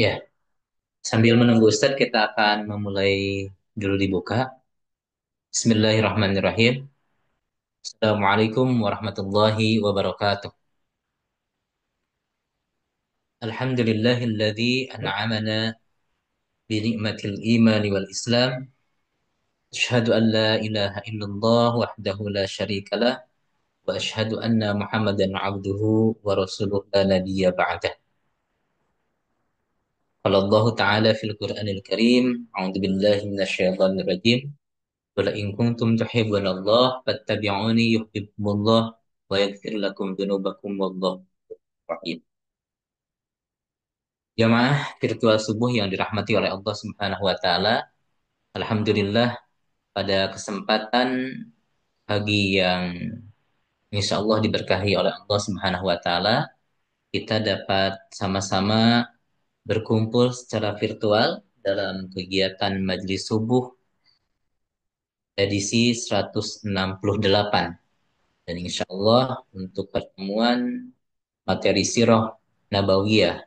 Ya, sambil menunggu Ustadz, kita akan memulai dulu dibuka. Bismillahirrahmanirrahim. Assalamualaikum warahmatullahi wabarakatuh. Alhamdulillahilladzi an'amana bi ni'matil iman wal Islam. Asyhadu an la ilaha illallah wahdahu la syarikalah wa asyhadu anna Muhammadan abduhu wa rasuluh la nabiyya ba'dah. Qala Allah Ta'ala fil Qur'anil Karim, a'udzu billahi minasyaitonir rajim. Qul in kuntum tuhibbunallah fattabi'uni yuhibbukumullah wa yaghfir lakum dzunubakum wallahu rahim. Jamaah virtual subuh yang dirahmati oleh Allah Subhanahu wa taala, alhamdulillah pada kesempatan pagi yang insya Allah diberkahi oleh Allah Subhanahu wa taala, kita dapat sama-sama berkumpul secara virtual dalam kegiatan Majelis Subuh edisi 168. Dan insya Allah untuk pertemuan materi Sirah Nabawiyah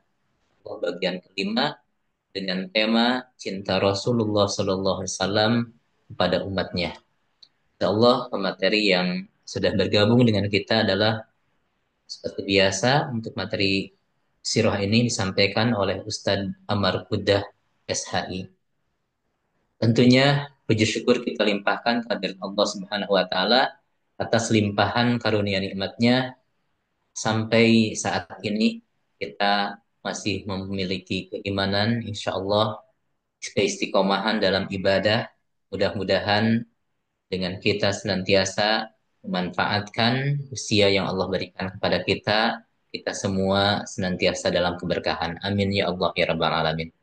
bagian kelima dengan tema cinta Rasulullah Sallallahu Alaihi Wasallam kepada umatnya. Insya Allah pemateri yang sudah bergabung dengan kita adalah seperti biasa untuk materi Sirah ini disampaikan oleh Ustadz Amar Kudah SHI. Tentunya puji syukur kita limpahkan kehadirat Allah Subhanahu wa taala atas limpahan karunia nikmatnya sampai saat ini kita masih memiliki keimanan, insya Allah keistiqomahan dalam ibadah. Mudah-mudahan dengan kita senantiasa memanfaatkan usia yang Allah berikan kepada kita, kita semua senantiasa dalam keberkahan. Amin ya Allah ya Rabbal Alamin.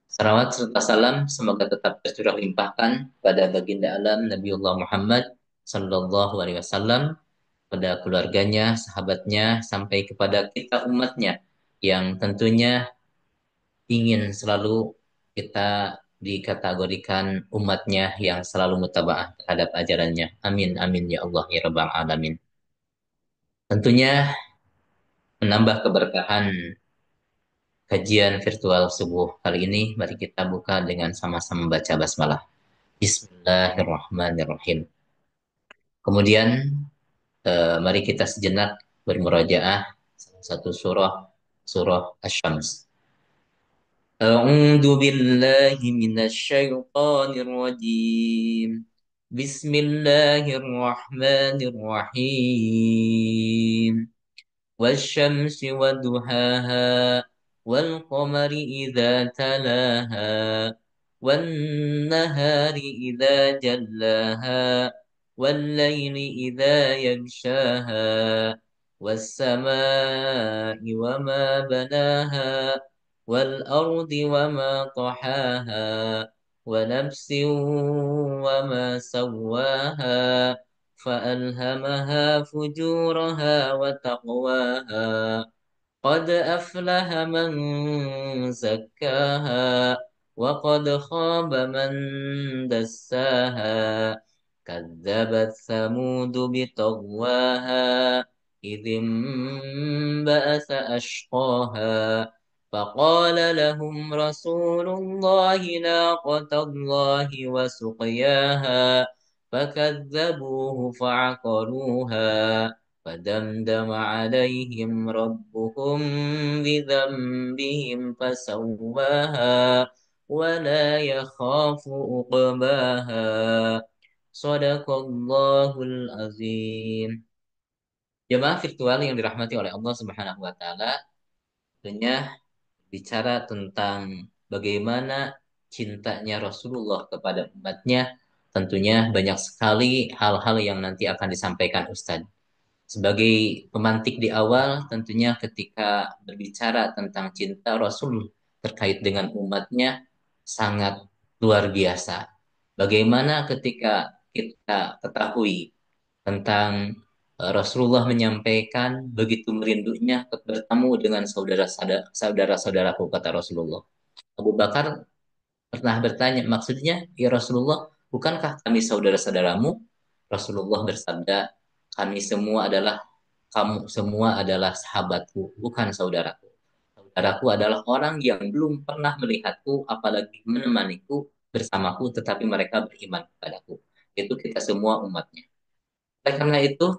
Salawat serta salam semoga tetap tercurah limpahkan pada baginda alam Nabiullah Muhammad Sallallahu Alaihi Wasallam, pada keluarganya, sahabatnya, sampai kepada kita umatnya yang tentunya ingin selalu kita dikategorikan umatnya yang selalu mutabaah terhadap ajarannya. Amin, amin ya Allah ya Rabbal Alamin. Tentunya menambah keberkahan kajian virtual subuh kali ini, mari kita buka dengan sama-sama baca basmalah. Bismillahirrahmanirrahim. Kemudian mari kita sejenak bermurojaah salah satu surah, surah Asy-Syams. أعوذ بالله من الشيطان الرجيم. بسم الله الرحمن الرحيم. والشمس وضحاها والقمر إذا تلاها والنهار إذا جلاها والليل إذا يغشاها والسماء وما بناها والأرض وما طحاها ونفس وما سواها فألهمها فجورها وتقواها قد أفلح من زكاها وقد خاب من دساها كذبت ثمود بطغواها إذ انبأس أشقاها فقال لهم رسول الله ناقة الله وسقياها فكذبوه فعقروها فدمدم عليهم ربهم بذنبهم فسواها ولا يخاف عقباها صدق الله العظيم. Jemaah virtual yang dirahmati oleh Allah Subhanahu wa taala, tentunya bicara tentang bagaimana cintanya Rasulullah kepada umatnya, tentunya banyak sekali hal-hal yang nanti akan disampaikan Ustadz. Sebagai pemantik di awal, tentunya ketika berbicara tentang cinta Rasul terkait dengan umatnya, sangat luar biasa. Bagaimana ketika kita ketahui tentang Rasulullah menyampaikan begitu merindunya bertemu dengan saudara-saudaraku, kata Rasulullah. Abu Bakar pernah bertanya, maksudnya, ya Rasulullah, bukankah kami saudara-saudaramu? Rasulullah bersabda, kamu semua adalah sahabatku, bukan saudaraku. Saudaraku adalah orang yang belum pernah melihatku, apalagi menemaniku bersamaku, tetapi mereka beriman kepadaku. Itu kita semua umatnya. Oleh karena itu,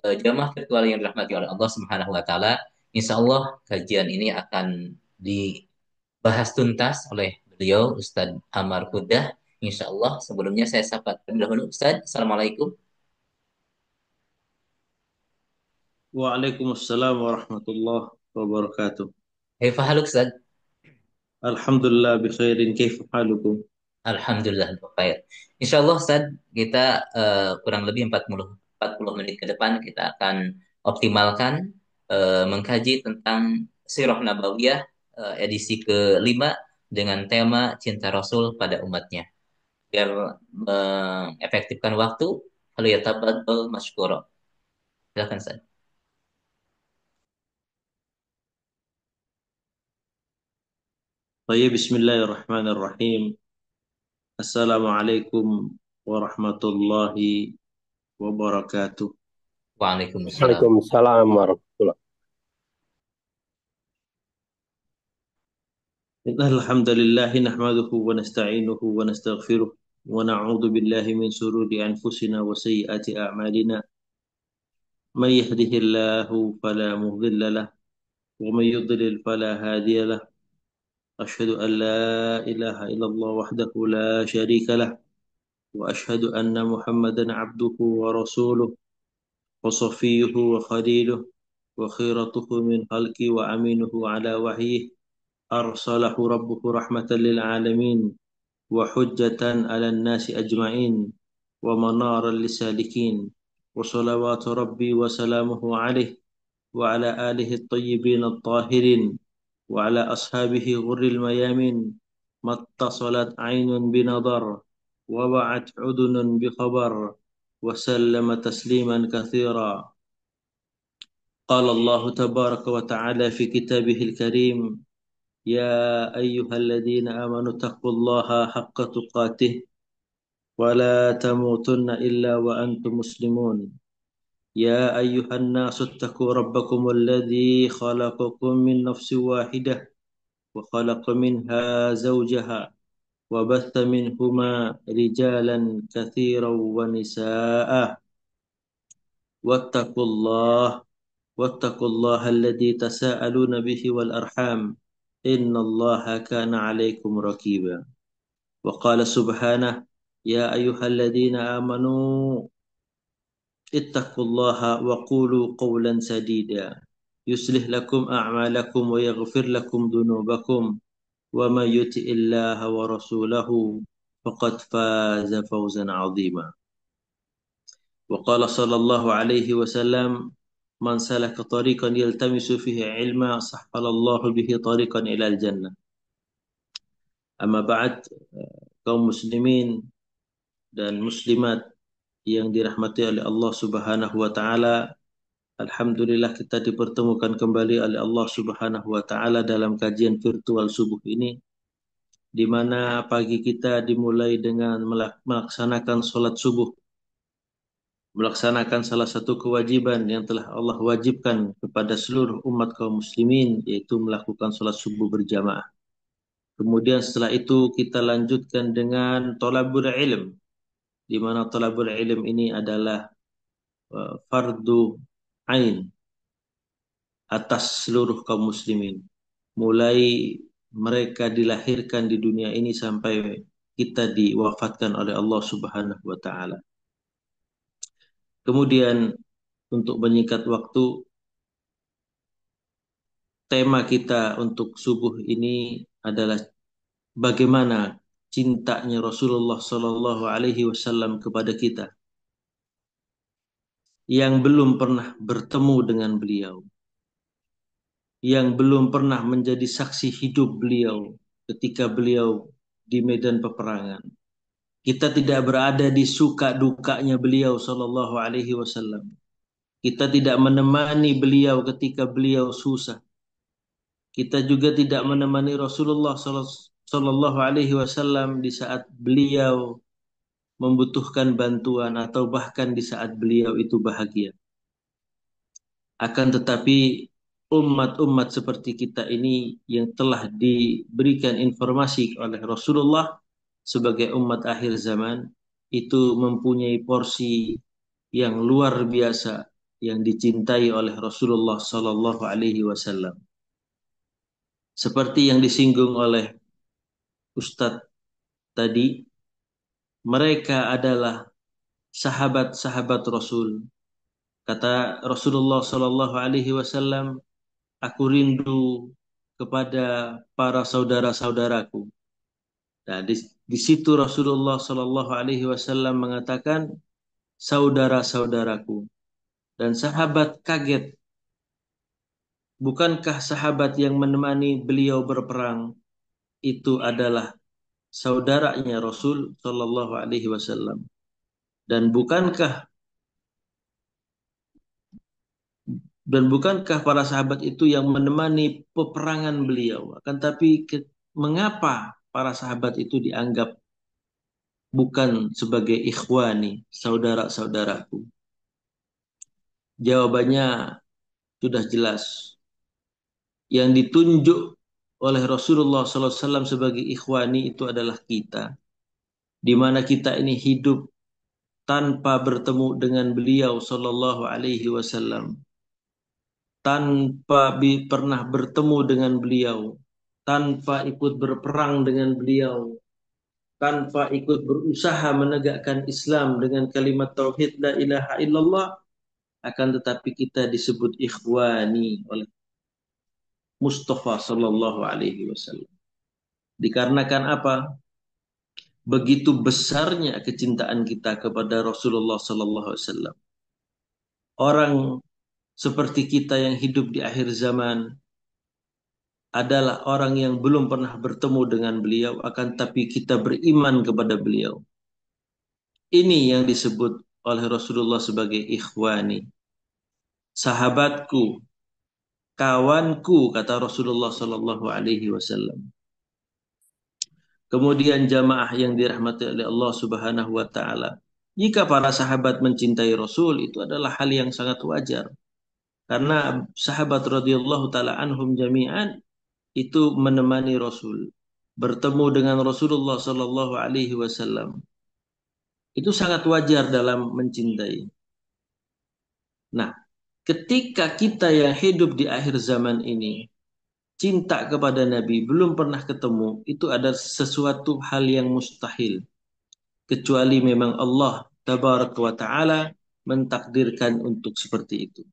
jamaah virtual yang dirahmati oleh Allah Subhanahu wa taala, insya Allah kajian ini akan dibahas tuntas oleh beliau Ustadz Amar Kudah. Insya Allah sebelumnya saya sapa terlebih dahulu Ustadz. Assalamualaikum. Waalaikumsalam warahmatullahi wabarakatuh. Kaifa haluk Ustadz? Alhamdulillah bi khairin, kaifa halukum? Alhamdulillah baik. Insya Allah Ustaz, kita kurang lebih 40 menit ke depan kita akan optimalkan mengkaji tentang Sirah Nabawiyah edisi kelima dengan tema cinta Rasul pada umatnya. Biar mengefektifkan waktu, kalau ya tabadul masykuro. Silakan Ustaz. Baik, bismillahirrahmanirrahim. Assalamualaikum warahmatullahi wabarakatuh. Waalaikumsalam. Waalaikumsalam warahmatullahi. Innal hamdalillah nahmaduhu wa nasta'inuhu wa nastaghfiruh wa na'udzu billahi min shururi anfusina wa sayyiati a'malina. May yahdihillahu fala mudilla lahu wa may yudlil fala hadiya lahu. Asyhadu an la ilaha illallah wahdahu la syarika lahu وأشهد أن محمدا عبده ورسوله وصفيه وخليله وخيرته من خلقه وأمينه على وحيه أرسله ربه رحمة للعالمين وحجة على الناس أجمعين ومنارا للسالكين وصلوات ربي وسلامه عليه وعلى آله الطيبين الطاهرين وعلى أصحابه غر الميامين ما اتصلت عين بنظر ووعت أذن بخبر وسلم تسليما كثيرا. قال الله تبارك وتعالى في كتابه الكريم: يا أيها الذين آمنوا اتقوا الله حق تقاته ولا تموتن إلا وأنتم مسلمون. يا أيها الناس اتقوا ربكم الذي خلقكم من نفس واحدة وخلق منها زوجها وبث منهما رجالا كثيرا ونساء واتقوا الله واتقوا الله الذي تساءلون به والأرحام إن الله كان عليكم رقيبا. وقال سبحانه: يا أيها الذين آمنوا اتقوا الله وقولوا قولا سديدا يصلح لكم أعمالكم ويغفر لكم ذنوبكم ومن يطع الله ورسوله فقد فاز فوزا عظيما. وقال صلى الله عليه وسلم: من سلك طريقا يلتمس فيه علما سهل الله به طريقا إلى الجنة. أما بعد, kaum muslimin dan muslimat yang dirahmati oleh Allah Subhanahu wa taala, alhamdulillah kita dipertemukan kembali oleh Allah Subhanahu wa taala dalam kajian virtual subuh ini, di mana pagi kita dimulai dengan melaksanakan sholat subuh, melaksanakan salah satu kewajiban yang telah Allah wajibkan kepada seluruh umat kaum muslimin, yaitu melakukan sholat subuh berjamaah. Kemudian setelah itu kita lanjutkan dengan thalabul ilm, di mana thalabul ilm ini adalah fardu ain atas seluruh kaum muslimin, mulai mereka dilahirkan di dunia ini sampai kita diwafatkan oleh Allah Subhanahu wa taala. Kemudian untuk menyingkat waktu, tema kita untuk subuh ini adalah bagaimana cintanya Rasulullah Sallallahu Alaihi Wasallam kepada kita yang belum pernah bertemu dengan beliau, yang belum pernah menjadi saksi hidup beliau ketika beliau di medan peperangan. Kita tidak berada di suka dukanya beliau Sallallahu Alaihi Wasallam. Kita tidak menemani beliau ketika beliau susah. Kita juga tidak menemani Rasulullah Sallallahu Alaihi Wasallam di saat beliau membutuhkan bantuan atau bahkan di saat beliau itu bahagia. Akan tetapi umat-umat seperti kita ini yang telah diberikan informasi oleh Rasulullah sebagai umat akhir zaman itu mempunyai porsi yang luar biasa yang dicintai oleh Rasulullah Sallallahu Alaihi Wasallam. Seperti yang disinggung oleh Ustadz tadi, mereka adalah sahabat-sahabat Rasul. Kata Rasulullah Sallallahu Alaihi Wasallam, aku rindu kepada para saudara-saudaraku. Nah, di situ Rasulullah Sallallahu Alaihi Wasallam mengatakan saudara-saudaraku, dan sahabat kaget, bukankah sahabat yang menemani beliau berperang itu adalah saudaranya Rasul Sallallahu Alaihi Wasallam, dan bukankah para sahabat itu yang menemani peperangan beliau? Akan tapi mengapa para sahabat itu dianggap bukan sebagai ikhwani, saudara-saudaraku? Jawabannya sudah jelas. Yang ditunjuk oleh Rasulullah SAW sebagai ikhwani itu adalah kita. Di mana kita ini hidup tanpa bertemu dengan beliau Sallallahu Alaihi Wasallam, tanpa pernah bertemu dengan beliau, tanpa ikut berperang dengan beliau, tanpa ikut berusaha menegakkan Islam dengan kalimat tauhid la ilaha illallah, akan tetapi kita disebut ikhwani oleh Mustafa Sallallahu Alaihi Wasallam. Dikarenakan apa? Begitu besarnya kecintaan kita kepada Rasulullah Sallallahu Alaihi Wasallam. Orang seperti kita yang hidup di akhir zaman adalah orang yang belum pernah bertemu dengan beliau, akan tapi kita beriman kepada beliau. Ini yang disebut oleh Rasulullah sebagai ikhwani. Sahabatku, kawanku, kata Rasulullah Sallallahu Alaihi Wasallam. Kemudian jamaah yang dirahmati oleh Allah Subhanahu wa taala. Jika para sahabat mencintai Rasul itu adalah hal yang sangat wajar. Karena sahabat radhiyallahu taala anhum jami'an itu menemani Rasul, bertemu dengan Rasulullah sallallahu alaihi wasallam. Itu sangat wajar dalam mencintai. Nah, ketika kita yang hidup di akhir zaman ini cinta kepada Nabi belum pernah ketemu, itu ada sesuatu hal yang mustahil. Kecuali memang Allah tabaraka wa ta'ala mentakdirkan untuk seperti itu.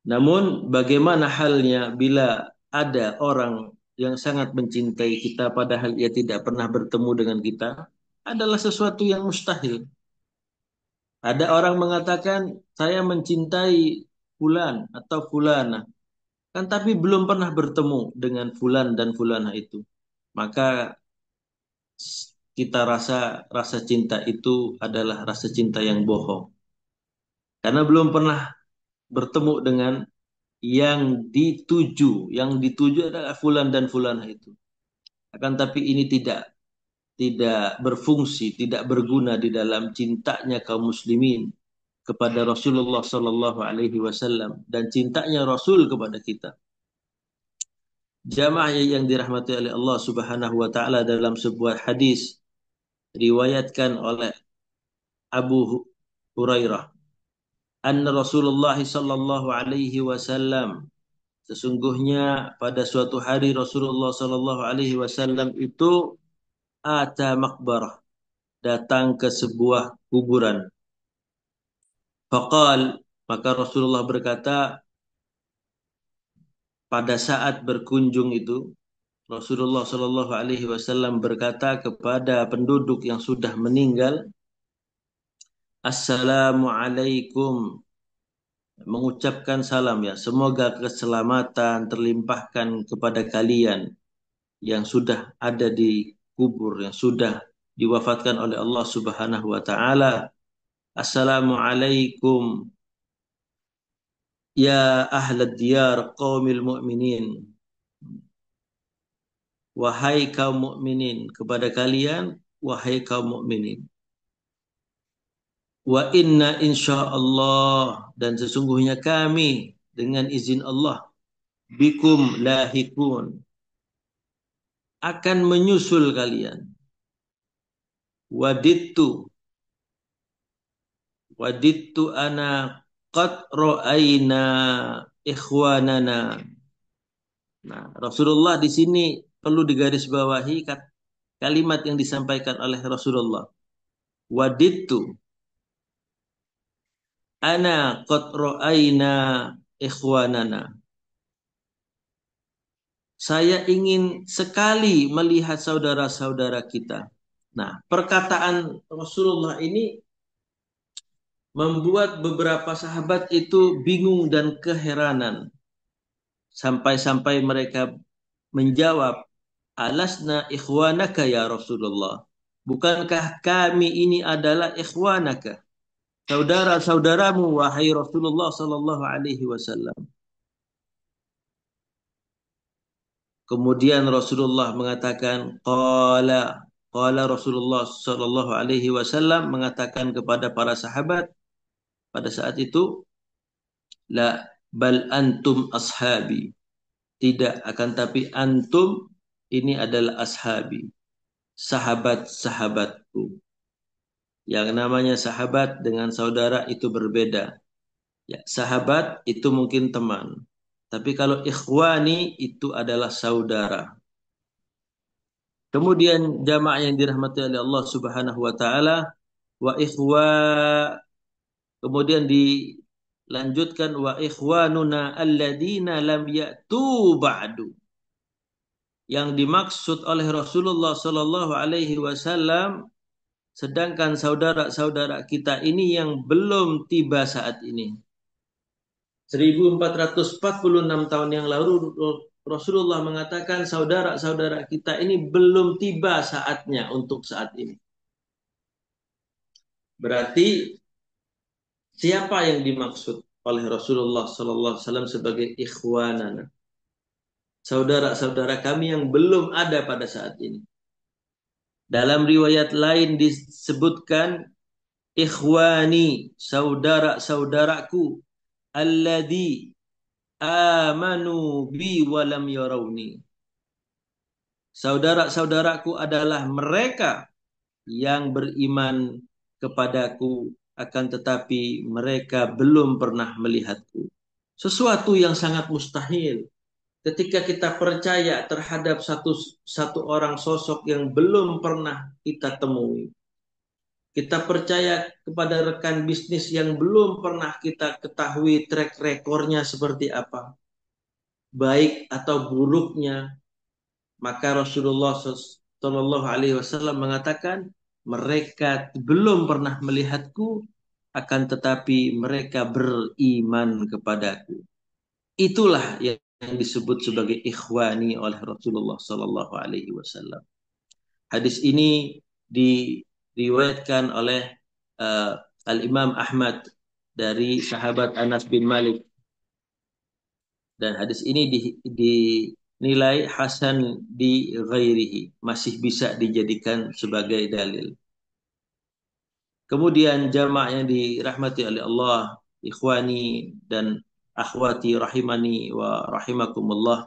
Namun bagaimana halnya bila ada orang yang sangat mencintai kita padahal ia tidak pernah bertemu dengan kita, adalah sesuatu yang mustahil. Ada orang mengatakan saya mencintai fulan atau fulana, kan tapi belum pernah bertemu dengan fulan dan fulana itu. Maka kita rasa cinta itu adalah rasa cinta yang bohong. Karena belum pernah bertemu dengan yang dituju adalah fulan dan fulana itu. Akan tapi ini tidak berfungsi, tidak berguna di dalam cintanya kaum muslimin kepada Rasulullah Sallallahu Alaihi Wasallam dan cintanya Rasul kepada kita. Jamaah yang dirahmati oleh Allah Subhanahu Wa Taala, dalam sebuah hadis riwayatkan oleh Abu Hurairah, anna Rasulullah Sallallahu Alaihi Wasallam, sesungguhnya pada suatu hari Rasulullah Sallallahu Alaihi Wasallam itu ata makbarah, datang ke sebuah kuburan. Faqal, maka Rasulullah berkata, pada saat berkunjung itu Rasulullah Sallallahu Alaihi Wasallam berkata kepada penduduk yang sudah meninggal, Assalamualaikum, mengucapkan salam ya, semoga keselamatan terlimpahkan kepada kalian yang sudah ada di kubur, yang sudah diwafatkan oleh Allah Subhanahu wa taala. Assalamualaikum ya ahlad diyar qaumil mu'minin. Wahai kaum mukminin, kepada kalian wahai kaum mukminin. Wa inna insyaallah, dan sesungguhnya kami dengan izin Allah, bikum lahikun, akan menyusul kalian. Wadittu, wadittu ana qad ra'ayna ikhwanana. Nah, Rasulullah di sini perlu digarisbawahi kalimat yang disampaikan oleh Rasulullah. Wadittu ana qad ra'ayna ikhwanana. Saya ingin sekali melihat saudara-saudara kita. Nah, perkataan Rasulullah ini membuat beberapa sahabat itu bingung dan keheranan. Sampai-sampai mereka menjawab, alasna ikhwanaka ya Rasulullah. Bukankah kami ini adalah ikhwanaka, saudara-saudaramu wahai Rasulullah sallallahu alaihi wasallam. Kemudian Rasulullah mengatakan, qala Rasulullah sallallahu alaihi wasallam mengatakan kepada para sahabat pada saat itu, la bal antum ashabi. Tidak, akan tapi antum ini adalah ashabi, sahabat-sahabatku. Yang namanya sahabat dengan saudara itu berbeda. Ya, sahabat itu mungkin teman. Tapi kalau ikhwani itu adalah saudara. Kemudian jamaah yang dirahmati oleh Allah Subhanahu wa taala, wa ikhwa, kemudian dilanjutkan wa ikhwanuna alladzina lam ya'tu ba'du. Yang dimaksud oleh Rasulullah sallallahu alaihi wasallam, sedangkan saudara-saudara kita ini yang belum tiba saat ini. 1446 tahun yang lalu Rasulullah mengatakan saudara-saudara kita ini belum tiba saatnya untuk saat ini. Berarti siapa yang dimaksud oleh Rasulullah sallallahu alaihi wasallam sebagai ikhwanana? Saudara-saudara kami yang belum ada pada saat ini. Dalam riwayat lain disebutkan ikhwani, saudara-saudaraku, alladzi amanu bi walam yarawni. Saudara-saudaraku adalah mereka yang beriman kepadaku, akan tetapi mereka belum pernah melihatku. Sesuatu yang sangat mustahil. Ketika kita percaya terhadap satu orang sosok yang belum pernah kita temui. Kita percaya kepada rekan bisnis yang belum pernah kita ketahui track recordnya seperti apa. Baik atau buruknya. Maka Rasulullah Shallallahu Alaihi Wasallam mengatakan, mereka belum pernah melihatku, akan tetapi mereka beriman kepadaku. Itulah yang disebut sebagai ikhwani oleh Rasulullah Sallallahu Alaihi Wasallam. Hadis ini diriwayatkan oleh Al-Imam Ahmad dari sahabat Anas bin Malik. Dan hadis ini dinilai hasan di ghairihi, masih bisa dijadikan sebagai dalil. Kemudian jamaah yang dirahmati oleh Allah, ikhwani dan akhwati rahimani wa rahimakumullah.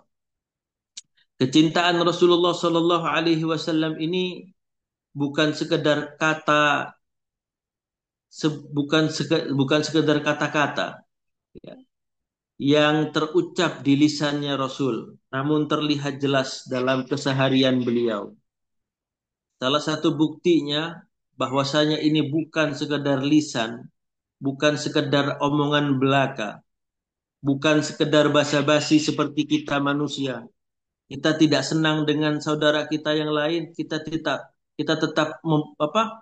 Kecintaan Rasulullah Sallallahu Alaihi Wasallam ini bukan sekedar kata, bukan sekedar kata-kata, ya, yang terucap di lisannya Rasul, namun terlihat jelas dalam keseharian beliau. Salah satu buktinya bahwasanya ini bukan sekedar lisan, bukan sekedar omongan belaka, bukan sekedar basa-basi seperti kita manusia. Kita tidak senang dengan saudara kita yang lain, kita tetap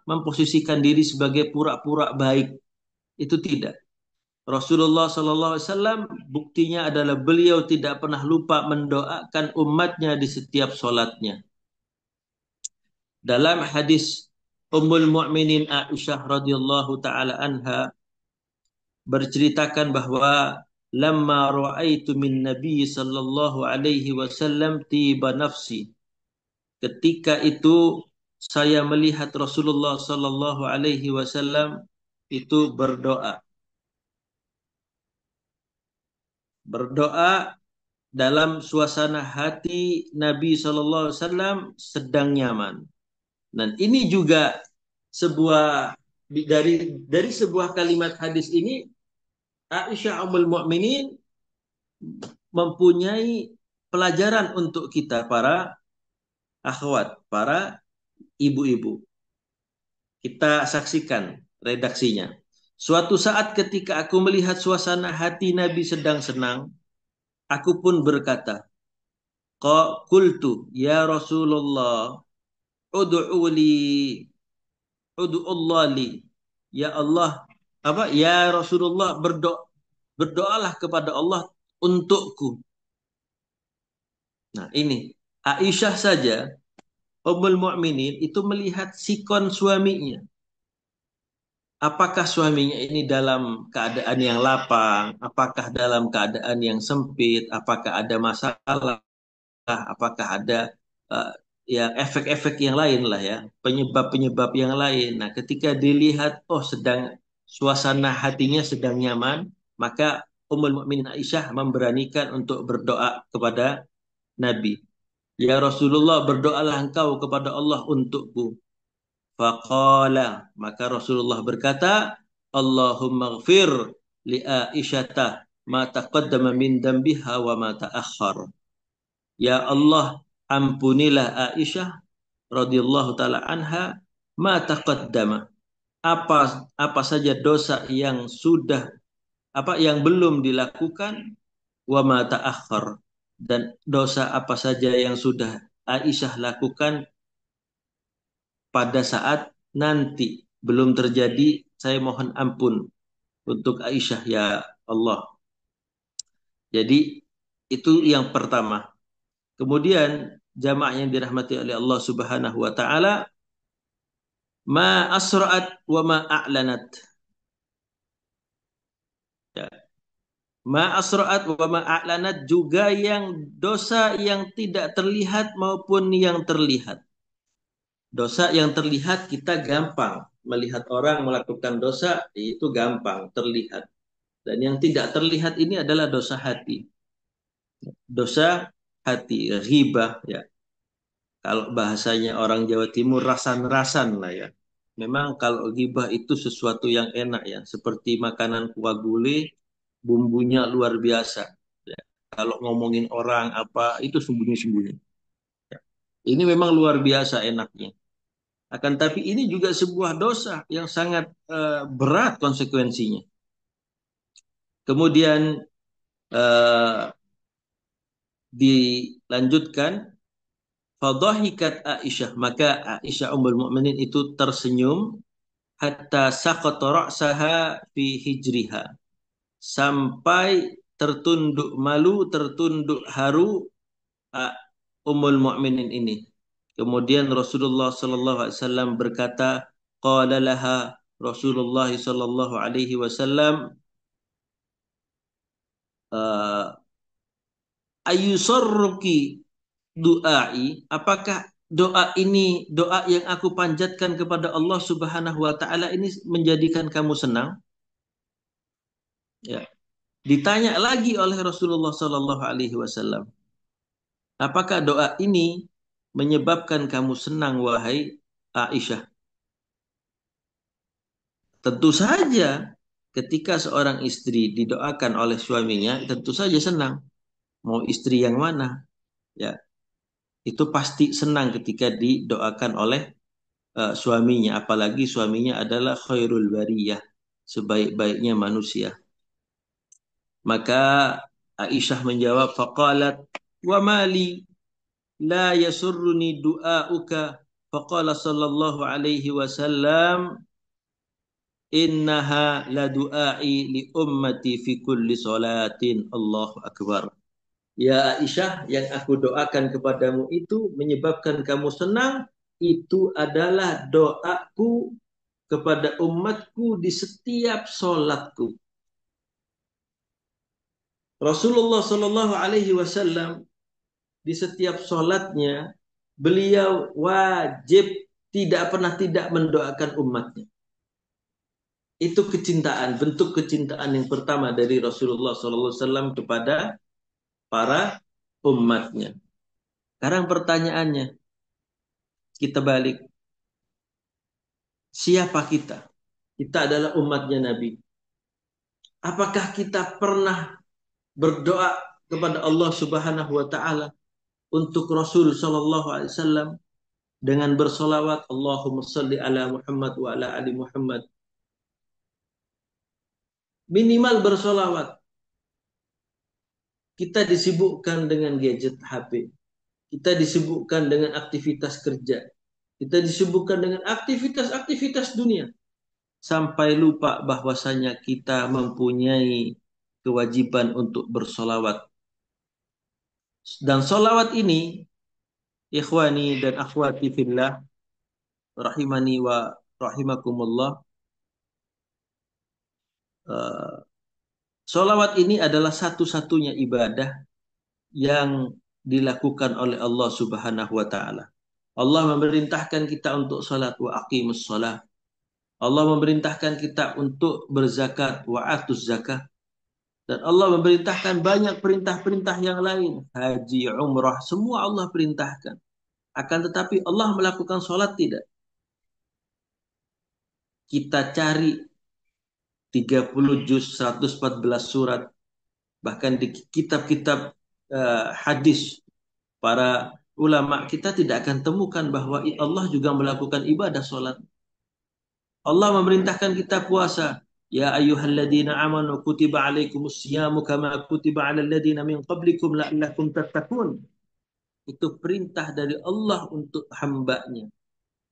memposisikan diri sebagai pura-pura baik. Itu tidak. Rasulullah SAW buktinya adalah beliau tidak pernah lupa mendoakan umatnya di setiap sholatnya. Dalam hadis Ummul Mu'minin Aisyah radhiyallahu taala anha berceritakan bahwa lamma ra'aitu min Nabi sallallahu alaihi wasallam tiba nafsi. Ketika itu saya melihat Rasulullah sallallahu alaihi wasallam itu berdoa. berdoa dalam suasana hati Nabi SAW sedang nyaman. Dan ini juga sebuah dari sebuah kalimat hadis ini, Aisyah Ummul Mukminin mempunyai pelajaran untuk kita para akhwat, para ibu-ibu. Kita saksikan redaksinya. Suatu saat ketika aku melihat suasana hati Nabi sedang senang, aku pun berkata, Qultu ya Rasulullah, ud'u li, ud'u Allah li. Ya Allah, apa? Ya Rasulullah, berdoalah kepada Allah untukku. Nah, ini Aisyah saja, Ummul Mukminin itu melihat sikon suaminya. Apakah suaminya ini dalam keadaan yang lapang, apakah dalam keadaan yang sempit, apakah ada masalah, apakah ada uh, yang efek-efek yang lain lah ya, penyebab-penyebab yang lain. Nah, ketika dilihat, oh sedang suasana hatinya sedang nyaman, maka Ummul Mukminin Aisyah memberanikan untuk berdoa kepada Nabi. Ya Rasulullah, berdoalah engkau kepada Allah untukku. Faqala, maka Rasulullah berkata, Allahumma ghafir li Aisyata ma taqaddama min dambiha wa ma ta'akhkhar. Ya Allah, ampunilah Aisyah radhiyallahu taala anha ma taqaddama. Apa saja dosa yang sudah apa yang belum dilakukan wa ma ta'akhkhar, dan dosa apa saja yang sudah Aisyah lakukan pada saat nanti belum terjadi, saya mohon ampun untuk Aisyah ya Allah. Jadi itu yang pertama. Kemudian jamaah yang dirahmati oleh Allah Subhanahu wa taala, ma asra'at wa ma a'lanat. Ya. Ma asra'at wa ma a'lanat, juga yang dosa yang tidak terlihat maupun yang terlihat. Dosa yang terlihat kita gampang melihat orang melakukan dosa, itu gampang terlihat. Dan yang tidak terlihat ini adalah dosa hati. Dosa hati, ghibah ya. Kalau bahasanya orang Jawa Timur, rasan-rasan lah ya. Memang kalau ghibah itu sesuatu yang enak ya, seperti makanan kuah gulai, bumbunya luar biasa. Ya. Kalau ngomongin orang apa itu sembunyi-sembunyi. Ya. Ini memang luar biasa enaknya. Akan tapi ini juga sebuah dosa yang sangat berat konsekuensinya. Kemudian eh, dilanjutkan, fadhahikat Aisyah, maka Aisyah Ummul Mukminin itu tersenyum, hatta saqata ra'saha fi hijriha, sampai tertunduk malu, tertunduk haru Ummul Mukminin ini. Kemudian Rasulullah sallallahu alaihi wasallam berkata, qala laha Rasulullah sallallahu alaihi wasallam, ayusarruki du'ai, apakah doa ini, doa yang aku panjatkan kepada Allah Subhanahu wa taala ini menjadikan kamu senang? Ya. Ditanya lagi oleh Rasulullah sallallahu alaihi wasallam, apakah doa ini menyebabkan kamu senang wahai Aisyah? Tentu saja ketika seorang istri didoakan oleh suaminya, tentu saja senang. Mau istri yang mana? Ya, itu pasti senang ketika didoakan oleh suaminya, apalagi suaminya adalah khairul bariyah, sebaik-baiknya manusia. Maka Aisyah menjawab, faqalat wa mali la yasurruni du'auka, faqala sallallahu alaihi wasallam, innaha la du'ai li ummati fi kulli salatin. Allahu akbar. Ya Aisyah, yang aku doakan kepadamu itu menyebabkan kamu senang, itu adalah doaku kepada umatku di setiap solatku. Rasulullah Shallallahu Alaihi Wasallam di setiap solatnya beliau wajib tidak pernah tidak mendoakan umatnya. Itu kecintaan, bentuk kecintaan yang pertama dari Rasulullah SAW kepada para umatnya. Sekarang pertanyaannya, kita balik. Siapa kita? Kita adalah umatnya Nabi. Apakah kita pernah berdoa kepada Allah Subhanahu wa taala untuk Rasul sallallahu alaihi wasallam dengan bersolawat Allahumma salli ala Muhammad wa ala ali Muhammad? Minimal bersolawat. Kita disibukkan dengan gadget HP. Kita disibukkan dengan aktivitas kerja. Kita disibukkan dengan aktivitas-aktivitas dunia. Sampai lupa bahwasanya kita mempunyai kewajiban untuk bersolawat. Dan solawat ini, ikhwani dan akhwati fillah, rahimani wa rahimakumullah, uh, solawat ini adalah satu-satunya ibadah yang dilakukan oleh Allah Subhanahu wa taala. Allah memerintahkan kita untuk salat wa aqimus salat. Allah memerintahkan kita untuk berzakat wa atuz zakah. Dan Allah memerintahkan banyak perintah-perintah yang lain. Haji, umrah, semua Allah perintahkan. Akan tetapi Allah melakukan sholat tidak. Kita cari 30 juz, 114 surat. Bahkan di kitab-kitab hadis para ulama kita tidak akan temukan bahwa Allah juga melakukan ibadah sholat. Allah memerintahkan kita puasa. Ya ayyuhalladzina amanu kutiba alaikumus siyamu kama kutiba alal ladzina min qablikum la'allakum tattaqun. Itu perintah dari Allah untuk hambanya.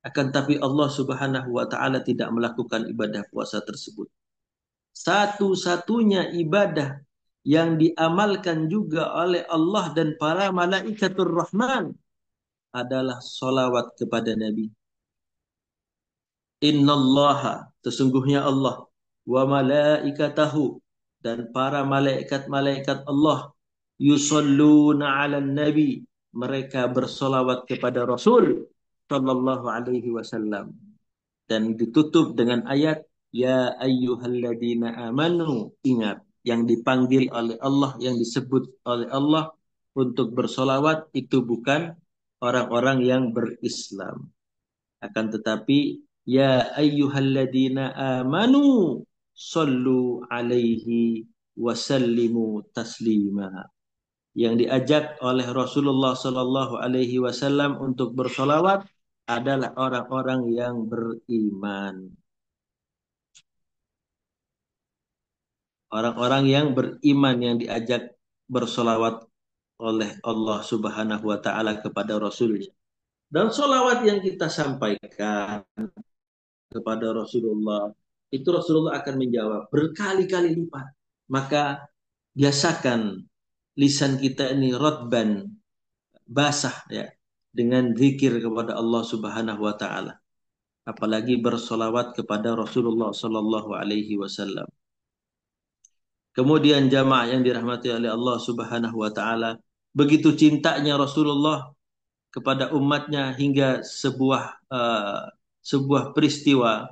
Akan tapi Allah Subhanahu wa taala tidak melakukan ibadah puasa tersebut. Satu-satunya ibadah yang diamalkan juga oleh Allah dan para malaikatur Rahman adalah solawat kepada Nabi. Innallaha, sesungguhnya Allah, wa malaikatahu, dan para malaikat-malaikat Allah, yusalluna ala nabi, mereka bersolawat kepada Rasul sallallahu alaihi wasallam. Dan ditutup dengan ayat, ya ayyuhalladzina amanu, ingat, yang dipanggil oleh Allah, yang disebut oleh Allah untuk bersolawat itu bukan orang-orang yang berislam. Akan tetapi ya ayyuhalladzina amanu sallu alaihi wasallimu taslima. Yang diajak oleh Rasulullah sallallahu alaihi wasallam untuk bersolawat adalah orang-orang yang beriman. Orang-orang yang beriman yang diajak bersolawat oleh Allah Subhanahu wa taala kepada Rasulnya. Dan solawat yang kita sampaikan kepada Rasulullah, itu Rasulullah akan menjawab berkali-kali lipat. Maka biasakan lisan kita ini rotban, basah ya, dengan zikir kepada Allah Subhanahu wa taala. Apalagi bersolawat kepada Rasulullah sallallahu alaihi wasallam. Kemudian jamaah yang dirahmati oleh Allah Subhanahu wa taala, begitu cintanya Rasulullah kepada umatnya hingga sebuah peristiwa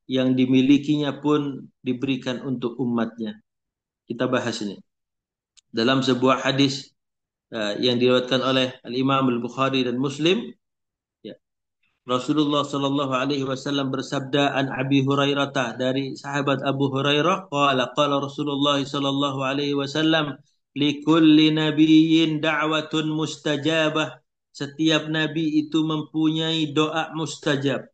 yang dimilikinya pun diberikan untuk umatnya. Kita bahas ini. Dalam sebuah hadis yang diriwayatkan oleh Al-Imam Al-Bukhari dan Muslim, ya, Rasulullah sallallahu alaihi wasallam bersabda an Abi Hurairah, dari sahabat Abu Hurairah, qala Rasulullah sallallahu alaihi wasallam, likulli nabiyyin da'watun mustajabah. Setiap nabi itu mempunyai doa mustajab.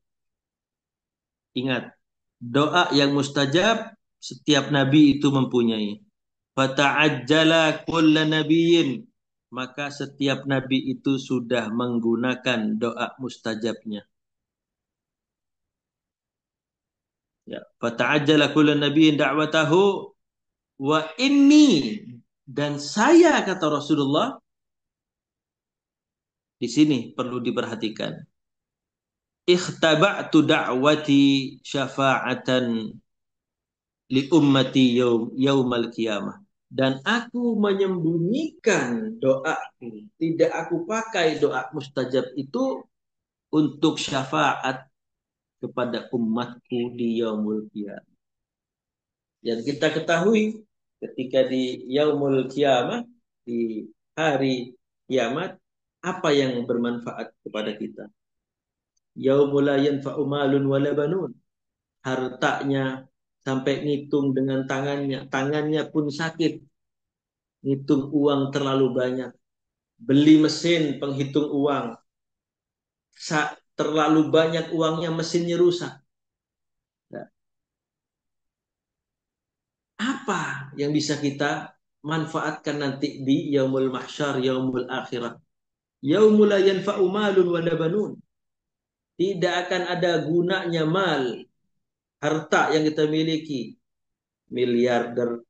Ingat, doa yang mustajab setiap nabi itu mempunyai. Fata'ajjala kulla nabiyyin, maka setiap nabi itu sudah menggunakan doa mustajabnya. Ya, fata'ajjala kulla nabiyyin da'watahu wa inni, dan saya, kata Rasulullah, di sini perlu diperhatikan. Ikhtaba'tu da'wati syafa'atan li ummati yaumal qiyamah. Dan aku menyembunyikan doaku. Tidak aku pakai doa mustajab itu untuk syafaat kepada umatku di yaumul qiyamah. Dan kita ketahui ketika di yaumul kiamah, di hari kiamat, apa yang bermanfaat kepada kita? Yaumul la yanfa'u malun wala banun. Hartanya sampai ngitung dengan tangannya, tangannya pun sakit. Ngitung uang terlalu banyak. Beli mesin penghitung uang. Terlalu banyak uangnya, mesinnya rusak. Nah, apa yang bisa kita manfaatkan nanti di yaumul mahsyar, yaumul akhirah? Yaumul la yanfa'u malun wala banun. Tidak akan ada gunanya mal, harta yang kita miliki, miliarder,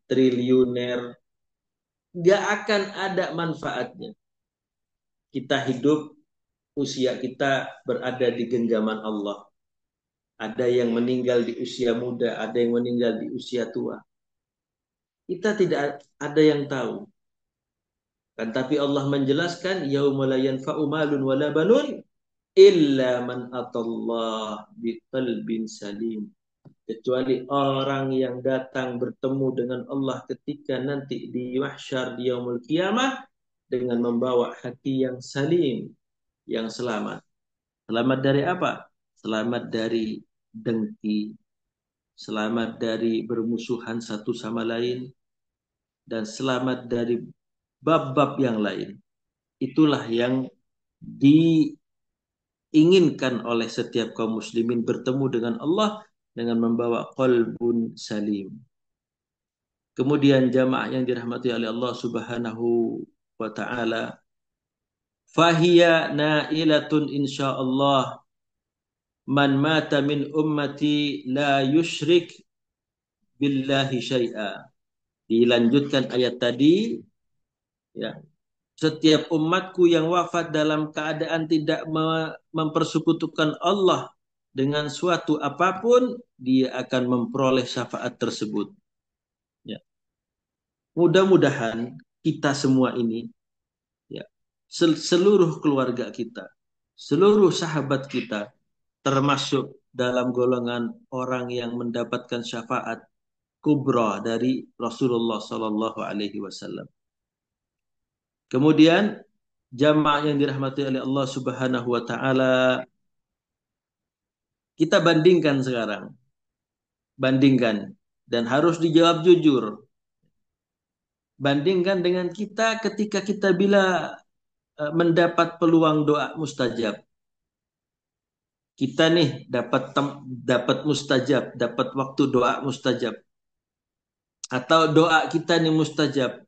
triliuner, nggak akan ada manfaatnya. Kita hidup, usia kita berada di genggaman Allah. Ada yang meninggal di usia muda, ada yang meninggal di usia tua. Kita tidak ada yang tahu. Kan tapi Allah menjelaskan yauma la yanfa'u malun wala banun illa man atallah biqalbin salim. Kecuali orang yang datang bertemu dengan Allah ketika nanti di mahsyar di yaumul kiamah dengan membawa hati yang salim, yang selamat. Selamat dari apa? Selamat dari dengki, selamat dari bermusuhan satu sama lain, dan selamat dari bab-bab yang lain. Itulah yang diinginkan oleh setiap kaum muslimin, bertemu dengan Allah dengan membawa qalbun salim. Kemudian jamaah yang dirahmati oleh Allah Subhanahu wa taala, fahiya nailatun insyaallah man mata min ummati la yusyrik billahi syai'a. Dilanjutkan ayat tadi, ya. Setiap umatku yang wafat dalam keadaan tidak mempersekutukan Allah dengan suatu apapun, dia akan memperoleh syafaat tersebut. Ya. Mudah-mudahan kita semua ini, ya, seluruh keluarga kita, seluruh sahabat kita, termasuk dalam golongan orang yang mendapatkan syafaat kubra dari Rasulullah Sallallahu Alaihi Wasallam. Kemudian jamaah yang dirahmati oleh Allah Subhanahu Wa Taala, kita bandingkan sekarang, bandingkan, dan harus dijawab jujur. Bandingkan dengan kita ketika kita bila mendapat peluang doa mustajab. Kita nih dapat mustajab, dapat waktu doa mustajab, atau doa kita nih mustajab.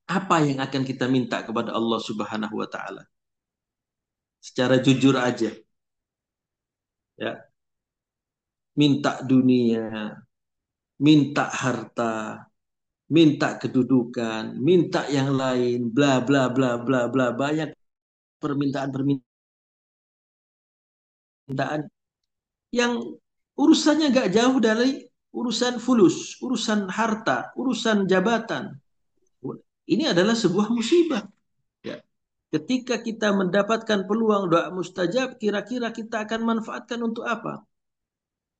Apa yang akan kita minta kepada Allah Subhanahu wa taala? Secara jujur aja. Ya, minta dunia, minta harta, minta kedudukan, minta yang lain, bla bla bla bla bla, banyak permintaan-permintaan yang urusannya gak jauh dari urusan fulus, urusan harta, urusan jabatan. Ini adalah sebuah musibah. Ya. Ketika kita mendapatkan peluang doa mustajab, kira-kira kita akan manfaatkan untuk apa?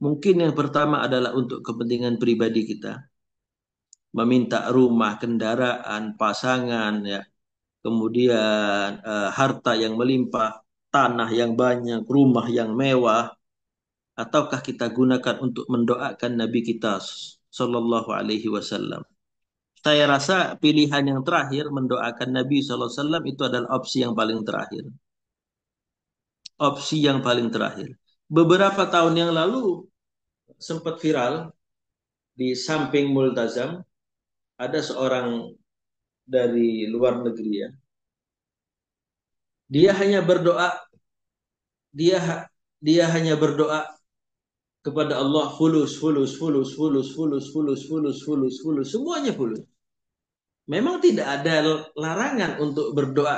Mungkin yang pertama adalah untuk kepentingan pribadi kita. Meminta rumah, kendaraan, pasangan, ya. Kemudian harta yang melimpah, tanah yang banyak, rumah yang mewah, ataukah kita gunakan untuk mendoakan Nabi kita Sallallahu Alaihi Wasallam? Saya rasa pilihan yang terakhir mendoakan Nabi Sallallahu Alaihi Wasallam itu adalah opsi yang paling terakhir. Opsi yang paling terakhir. Beberapa tahun yang lalu sempat viral di samping Multazam ada seorang dari luar negeri, ya. Dia hanya berdoa, dia dia hanya berdoa kepada Allah fulus, fulus, fulus, fulus, fulus, fulus, fulus, fulus, fulus, semuanya fulus. Memang tidak ada larangan untuk berdoa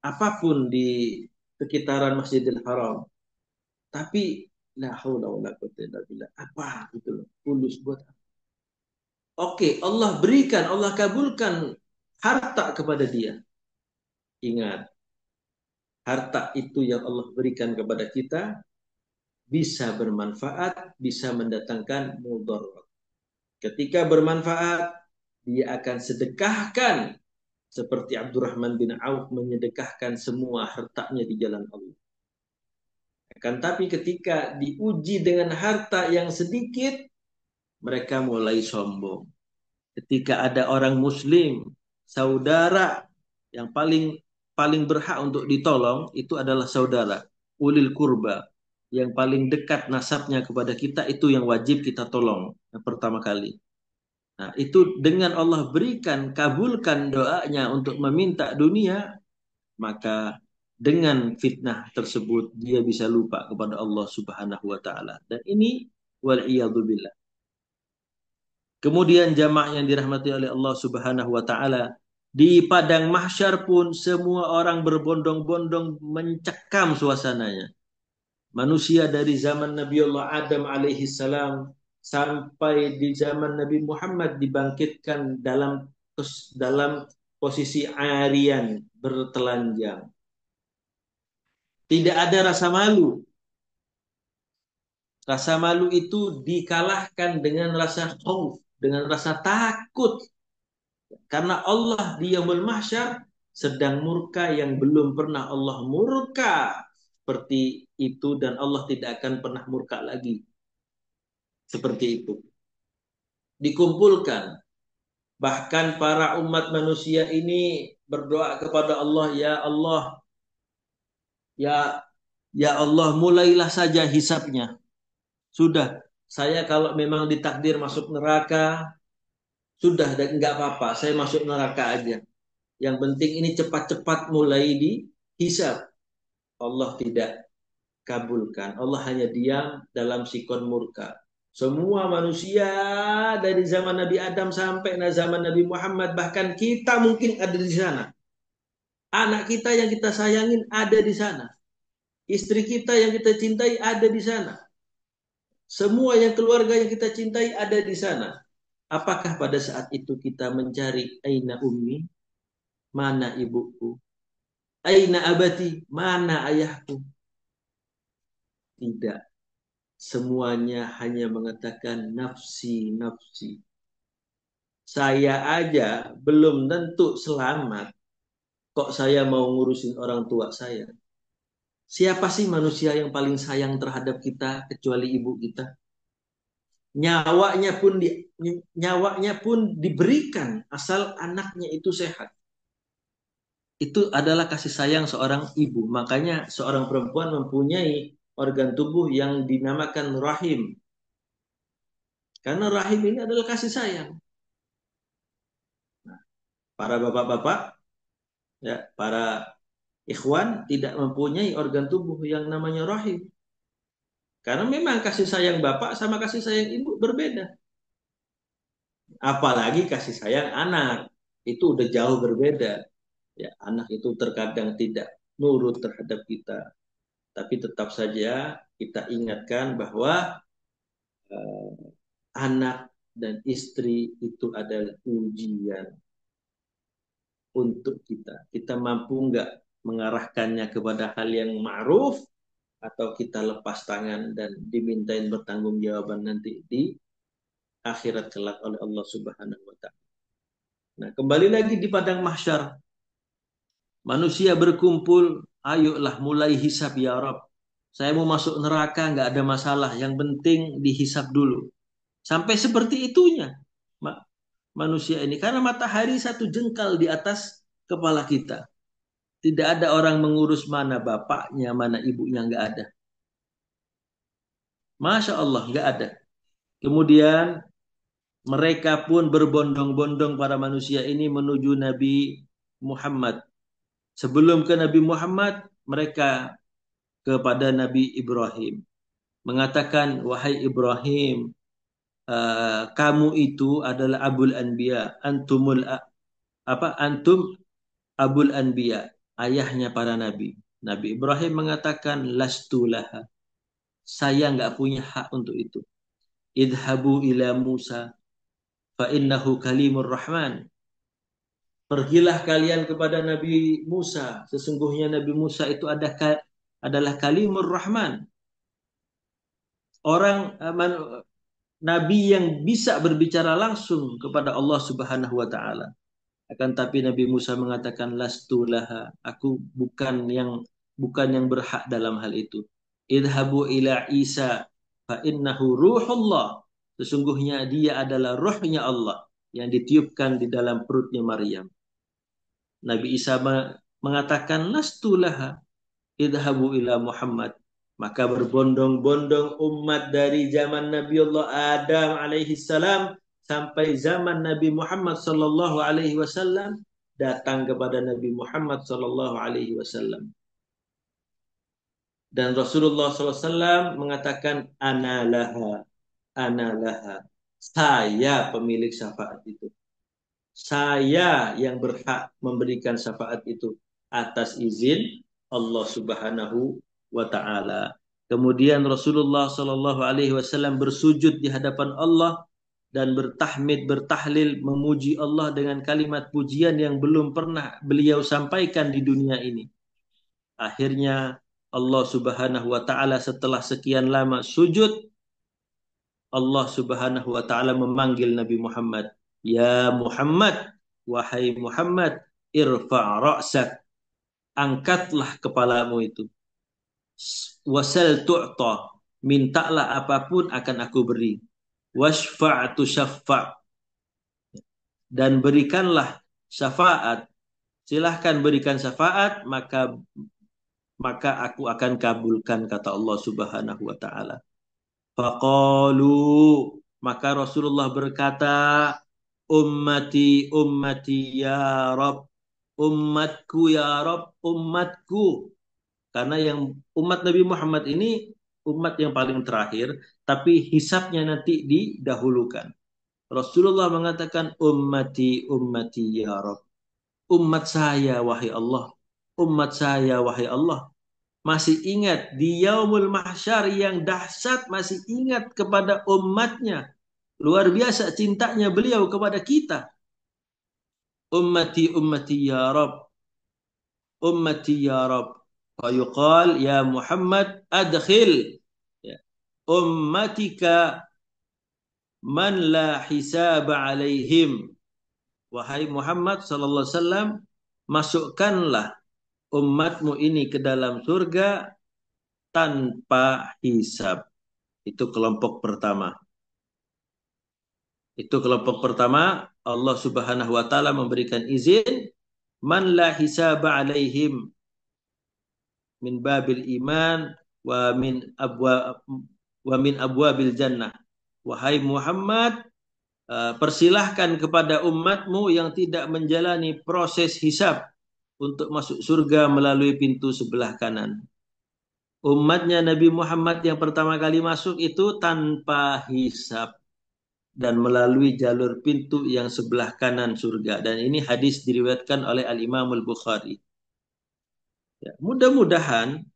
apapun di sekitaran Masjidil Haram. Tapi la haula wala quwwata illa billah. Apa itu loh? Fulus buat apa? Oke, Allah berikan, Allah kabulkan harta kepada dia. Ingat, harta itu yang Allah berikan kepada kita bisa bermanfaat, bisa mendatangkan mudarat. Ketika bermanfaat, dia akan sedekahkan seperti Abdurrahman bin Auf menyedekahkan semua hartanya di jalan Allah. Akan tapi ketika diuji dengan harta yang sedikit, mereka mulai sombong. Ketika ada orang muslim, saudara yang paling paling berhak untuk ditolong itu adalah saudara, ulil kurba, yang paling dekat nasabnya kepada kita itu yang wajib kita tolong yang pertama kali. Nah, itu dengan Allah berikan, kabulkan doanya untuk meminta dunia, maka dengan fitnah tersebut dia bisa lupa kepada Allah Subhanahu wa taala. Dan ini wal billah. Kemudian jamaah yang dirahmati oleh Allah Subhanahu wa taala, di padang mahsyar pun semua orang berbondong-bondong mencekam suasananya. Manusia dari zaman Nabi Allah Adam alaihi salam sampai di zaman Nabi Muhammad dibangkitkan dalam posisi arian, bertelanjang. Tidak ada rasa malu. Rasa malu itu dikalahkan dengan rasa khauf, dengan rasa takut. Karena Allah di Yaumul Mahsyar sedang murka yang belum pernah Allah murka seperti itu, dan Allah tidak akan pernah murka lagi seperti itu. Dikumpulkan. Bahkan para umat manusia ini berdoa kepada Allah, ya Allah, ya ya Allah, mulailah saja hisabnya. Sudah, saya kalau memang ditakdir masuk neraka, sudah nggak apa-apa, saya masuk neraka aja. Yang penting ini cepat-cepat mulai dihisab. Allah tidak kabulkan. Allah hanya diam dalam sikon murka. Semua manusia dari zaman Nabi Adam sampai zaman Nabi Muhammad, bahkan kita mungkin ada di sana. Anak kita yang kita sayangin ada di sana. Istri kita yang kita cintai ada di sana. Semua yang keluarga yang kita cintai ada di sana. Apakah pada saat itu kita mencari aina ummi, mana ibuku? Aina abati, mana ayahku? Tidak. Semuanya hanya mengatakan nafsi, nafsi. Saya aja belum tentu selamat. Kok saya mau ngurusin orang tua saya? Siapa sih manusia yang paling sayang terhadap kita kecuali ibu kita? Nyawanya pun nyawanya pun diberikan asal anaknya itu sehat. Itu adalah kasih sayang seorang ibu. Makanya seorang perempuan mempunyai organ tubuh yang dinamakan rahim. Karena rahim ini adalah kasih sayang. Nah, para bapak-bapak, ya, para ikhwan tidak mempunyai organ tubuh yang namanya rahim. Karena memang kasih sayang bapak sama kasih sayang ibu berbeda. Apalagi kasih sayang anak. Itu udah jauh berbeda. Ya, anak itu terkadang tidak nurut terhadap kita. Tapi tetap saja kita ingatkan bahwa eh, anak dan istri itu adalah ujian untuk kita. Kita mampu nggak mengarahkannya kepada hal yang ma'ruf, atau kita lepas tangan dan dimintain bertanggung jawaban nanti di akhirat kelak oleh Allah Subhanahu wa taala. Nah, kembali lagi di padang mahsyar, manusia berkumpul, ayolah mulai hisab ya Rob. Saya mau masuk neraka nggak ada masalah, yang penting dihisab dulu. Sampai seperti itunya manusia ini, karena matahari satu jengkal di atas kepala kita. Tidak ada orang mengurus mana bapaknya, mana ibunya, nggak ada. Masya Allah, nggak ada. Kemudian mereka pun berbondong-bondong para manusia ini menuju Nabi Muhammad. Sebelum ke Nabi Muhammad, mereka kepada Nabi Ibrahim. Mengatakan, wahai Ibrahim, kamu itu adalah abul anbiya, antum abul anbiya, ayahnya para nabi. Nabi Ibrahim mengatakan, lastulaha, saya nggak punya hak untuk itu. Idhabu ila Musa fa innahu kalimur rahman. Pergilah kalian kepada Nabi Musa. Sesungguhnya Nabi Musa itu adalah kalimur rahman. orang nabi yang bisa berbicara langsung kepada Allah Subhanahu wa taala. Akan tapi Nabi Musa mengatakan lastu laha, aku bukan yang berhak dalam hal itu. Idhabu ila Isa fa innahu ruhullah. Sesungguhnya dia adalah rohnya Allah yang ditiupkan di dalam perutnya Maryam. Nabi Isa mengatakan lastu laha, idhabu ila Muhammad. Maka berbondong-bondong umat dari zaman Nabi Allah Adam alaihi salam sampai zaman Nabi Muhammad sallallahu alaihi wasallam datang kepada Nabi Muhammad sallallahu alaihi wasallam. Dan Rasulullah sallallahu alaihi wasallam mengatakan ana laha. Saya pemilik syafaat itu. Saya yang berhak memberikan syafaat itu atas izin Allah Subhanahu wa taala. Kemudian Rasulullah sallallahu alaihi wasallam bersujud di hadapan Allah dan bertahmid, bertahlil, memuji Allah dengan kalimat pujian yang belum pernah beliau sampaikan di dunia ini. Akhirnya Allah Subhanahu wa taala setelah sekian lama sujud, Allah Subhanahu wa taala memanggil Nabi Muhammad, "Ya Muhammad, wahai Muhammad, irfa' ra'sak, angkatlah kepalamu itu. Wasal tu'ta, mintalah apapun akan aku beri. Washfa'tu syaffa' dan berikanlah syafaat. Silahkan berikan syafaat, maka aku akan kabulkan," kata Allah Subhanahu wa taala. Faqalu, maka Rasulullah berkata, ummati ummati ya Rob, umatku ya Rob, umatku. Karena yang umat Nabi Muhammad ini umat yang paling terakhir, tapi hisabnya nanti didahulukan. Rasulullah mengatakan ummati ummati ya Rob, umat saya wahai Allah, umat saya wahai Allah. Masih ingat di yaumul mahsyar yang dahsyat, masih ingat kepada umatnya. Luar biasa cintanya beliau kepada kita. Ummati ummati ya Rab, ummati ya Rab. Fayuqal ya Muhammad adkhil ya, ummatika man la hisab alaihim. Wahai Muhammad sallallahu alaihi wasallam, masukkanlah umatmu ini ke dalam surga tanpa hisab. Itu kelompok pertama. Itu kelompok pertama, Allah Subhanahu wa taala memberikan izin man la hisaba alaihim min babil iman wa min abwabil jannah. Wahai Muhammad, persilahkan kepada umatmu yang tidak menjalani proses hisab untuk masuk surga melalui pintu sebelah kanan. Umatnya Nabi Muhammad yang pertama kali masuk itu tanpa hisab dan melalui jalur pintu yang sebelah kanan surga. Dan ini hadis diriwayatkan oleh Al-Imam Al-Bukhari. Ya, mudah-mudahan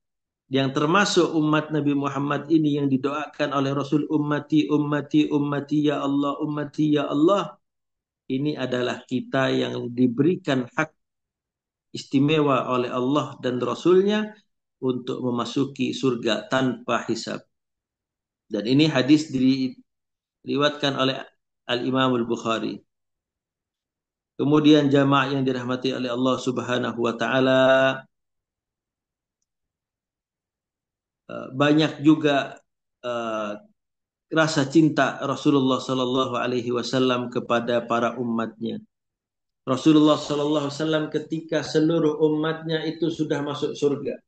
yang termasuk umat Nabi Muhammad ini yang didoakan oleh Rasul, ummati, ummati, ummati ya Allah, ummati ya Allah. Ini adalah kita yang diberikan hak istimewa oleh Allah dan Rasulnya untuk memasuki surga tanpa hisab. Dan ini hadis diriwayatkan oleh Al-Imam Al-Bukhari. Kemudian jamaah yang dirahmati oleh Allah Subhanahu wa taala, banyak juga uh, rasa cinta Rasulullah sallallahu alaihi wasallam kepada para umatnya. Rasulullah sallallahu alaihi wasallam ketika seluruh umatnya itu sudah masuk surga,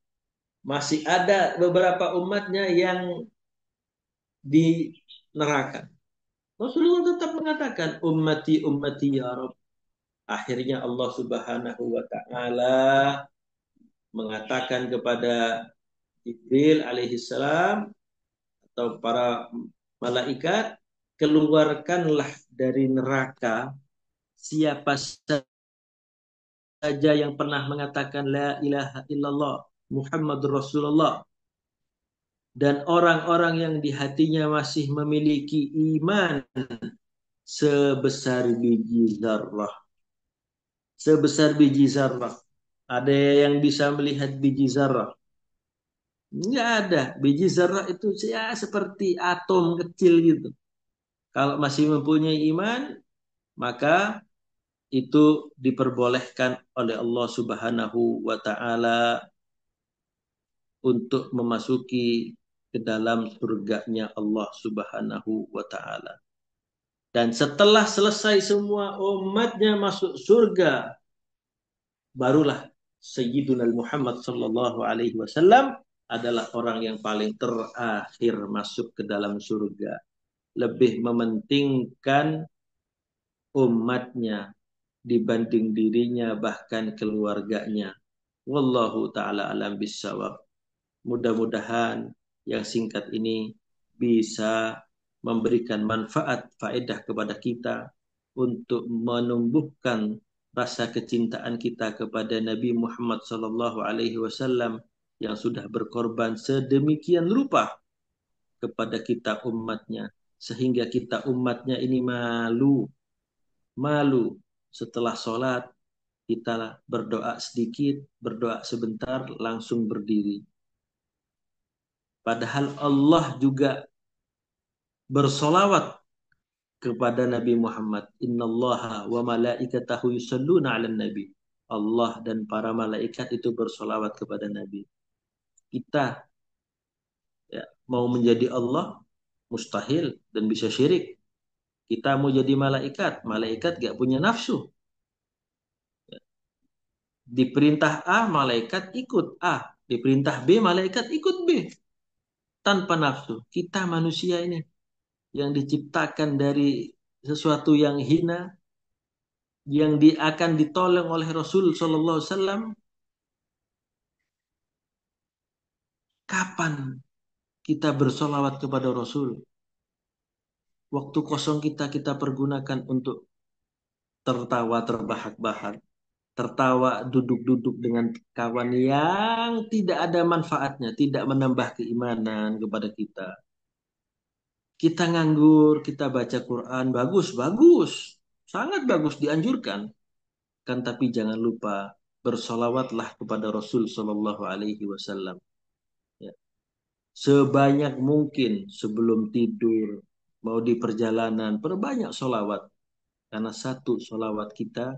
masih ada beberapa umatnya yang di neraka. Rasulullah tetap mengatakan ummati ummati ya Rabb. Akhirnya Allah Subhanahu wa taala mengatakan kepada Jibril alaihissalam atau para malaikat, keluarkanlah dari neraka siapa saja yang pernah mengatakan la ilaha illallah Muhammadur Rasulullah, dan orang-orang yang di hatinya masih memiliki iman sebesar biji zarrah. Sebesar biji zarrah. Ada yang bisa melihat biji zarrah. Nggak ada. Biji zarah itu ya seperti atom kecil gitu. Kalau masih mempunyai iman, maka itu diperbolehkan oleh Allah Subhanahu wa taala untuk memasuki ke dalam surganya Allah Subhanahu wa taala. Dan setelah selesai semua umatnya masuk surga, barulah Sayyiduna Muhammad sallallahu alaihi wasallam adalah orang yang paling terakhir masuk ke dalam surga. Lebih mementingkan umatnya dibanding dirinya bahkan keluarganya. Wallahu taala alam bisawab. Mudah-mudahan yang singkat ini bisa memberikan manfaat faedah kepada kita untuk menumbuhkan rasa kecintaan kita kepada Nabi Muhammad sallallahu alaihi wasallam yang sudah berkorban sedemikian rupa kepada kita umatnya sehingga kita umatnya ini malu setelah sholat kita berdoa sedikit, berdoa sebentar, langsung berdiri. Padahal Allah juga bersolawat kepada Nabi Muhammad. Innallaha wa malaikatahu yusalluna ala nabi. Allah dan para malaikat itu bersolawat kepada Nabi. Kita ya, mau menjadi Allah mustahil dan bisa syirik. Kita mau jadi malaikat, malaikat gak punya nafsu. Diperintah A, malaikat ikut A. Diperintah B, malaikat ikut B. Tanpa nafsu. Kita manusia ini yang diciptakan dari sesuatu yang hina, yang akan ditolong oleh Rasul Sallallahu Alaihi Wasallam. Kapan kita bersolawat kepada Rasul? Waktu kosong kita pergunakan untuk tertawa terbahak-bahak, tertawa duduk-duduk dengan kawan yang tidak ada manfaatnya, tidak menambah keimanan kepada kita. Kita nganggur, kita baca Quran, bagus, bagus, sangat bagus, dianjurkan. Kan tapi jangan lupa bersolawatlah kepada Rasul Shallallahu Alaihi Wasallam. Ya. Sebanyak mungkin sebelum tidur, mau di perjalanan, perbanyak solawat. Karena satu solawat kita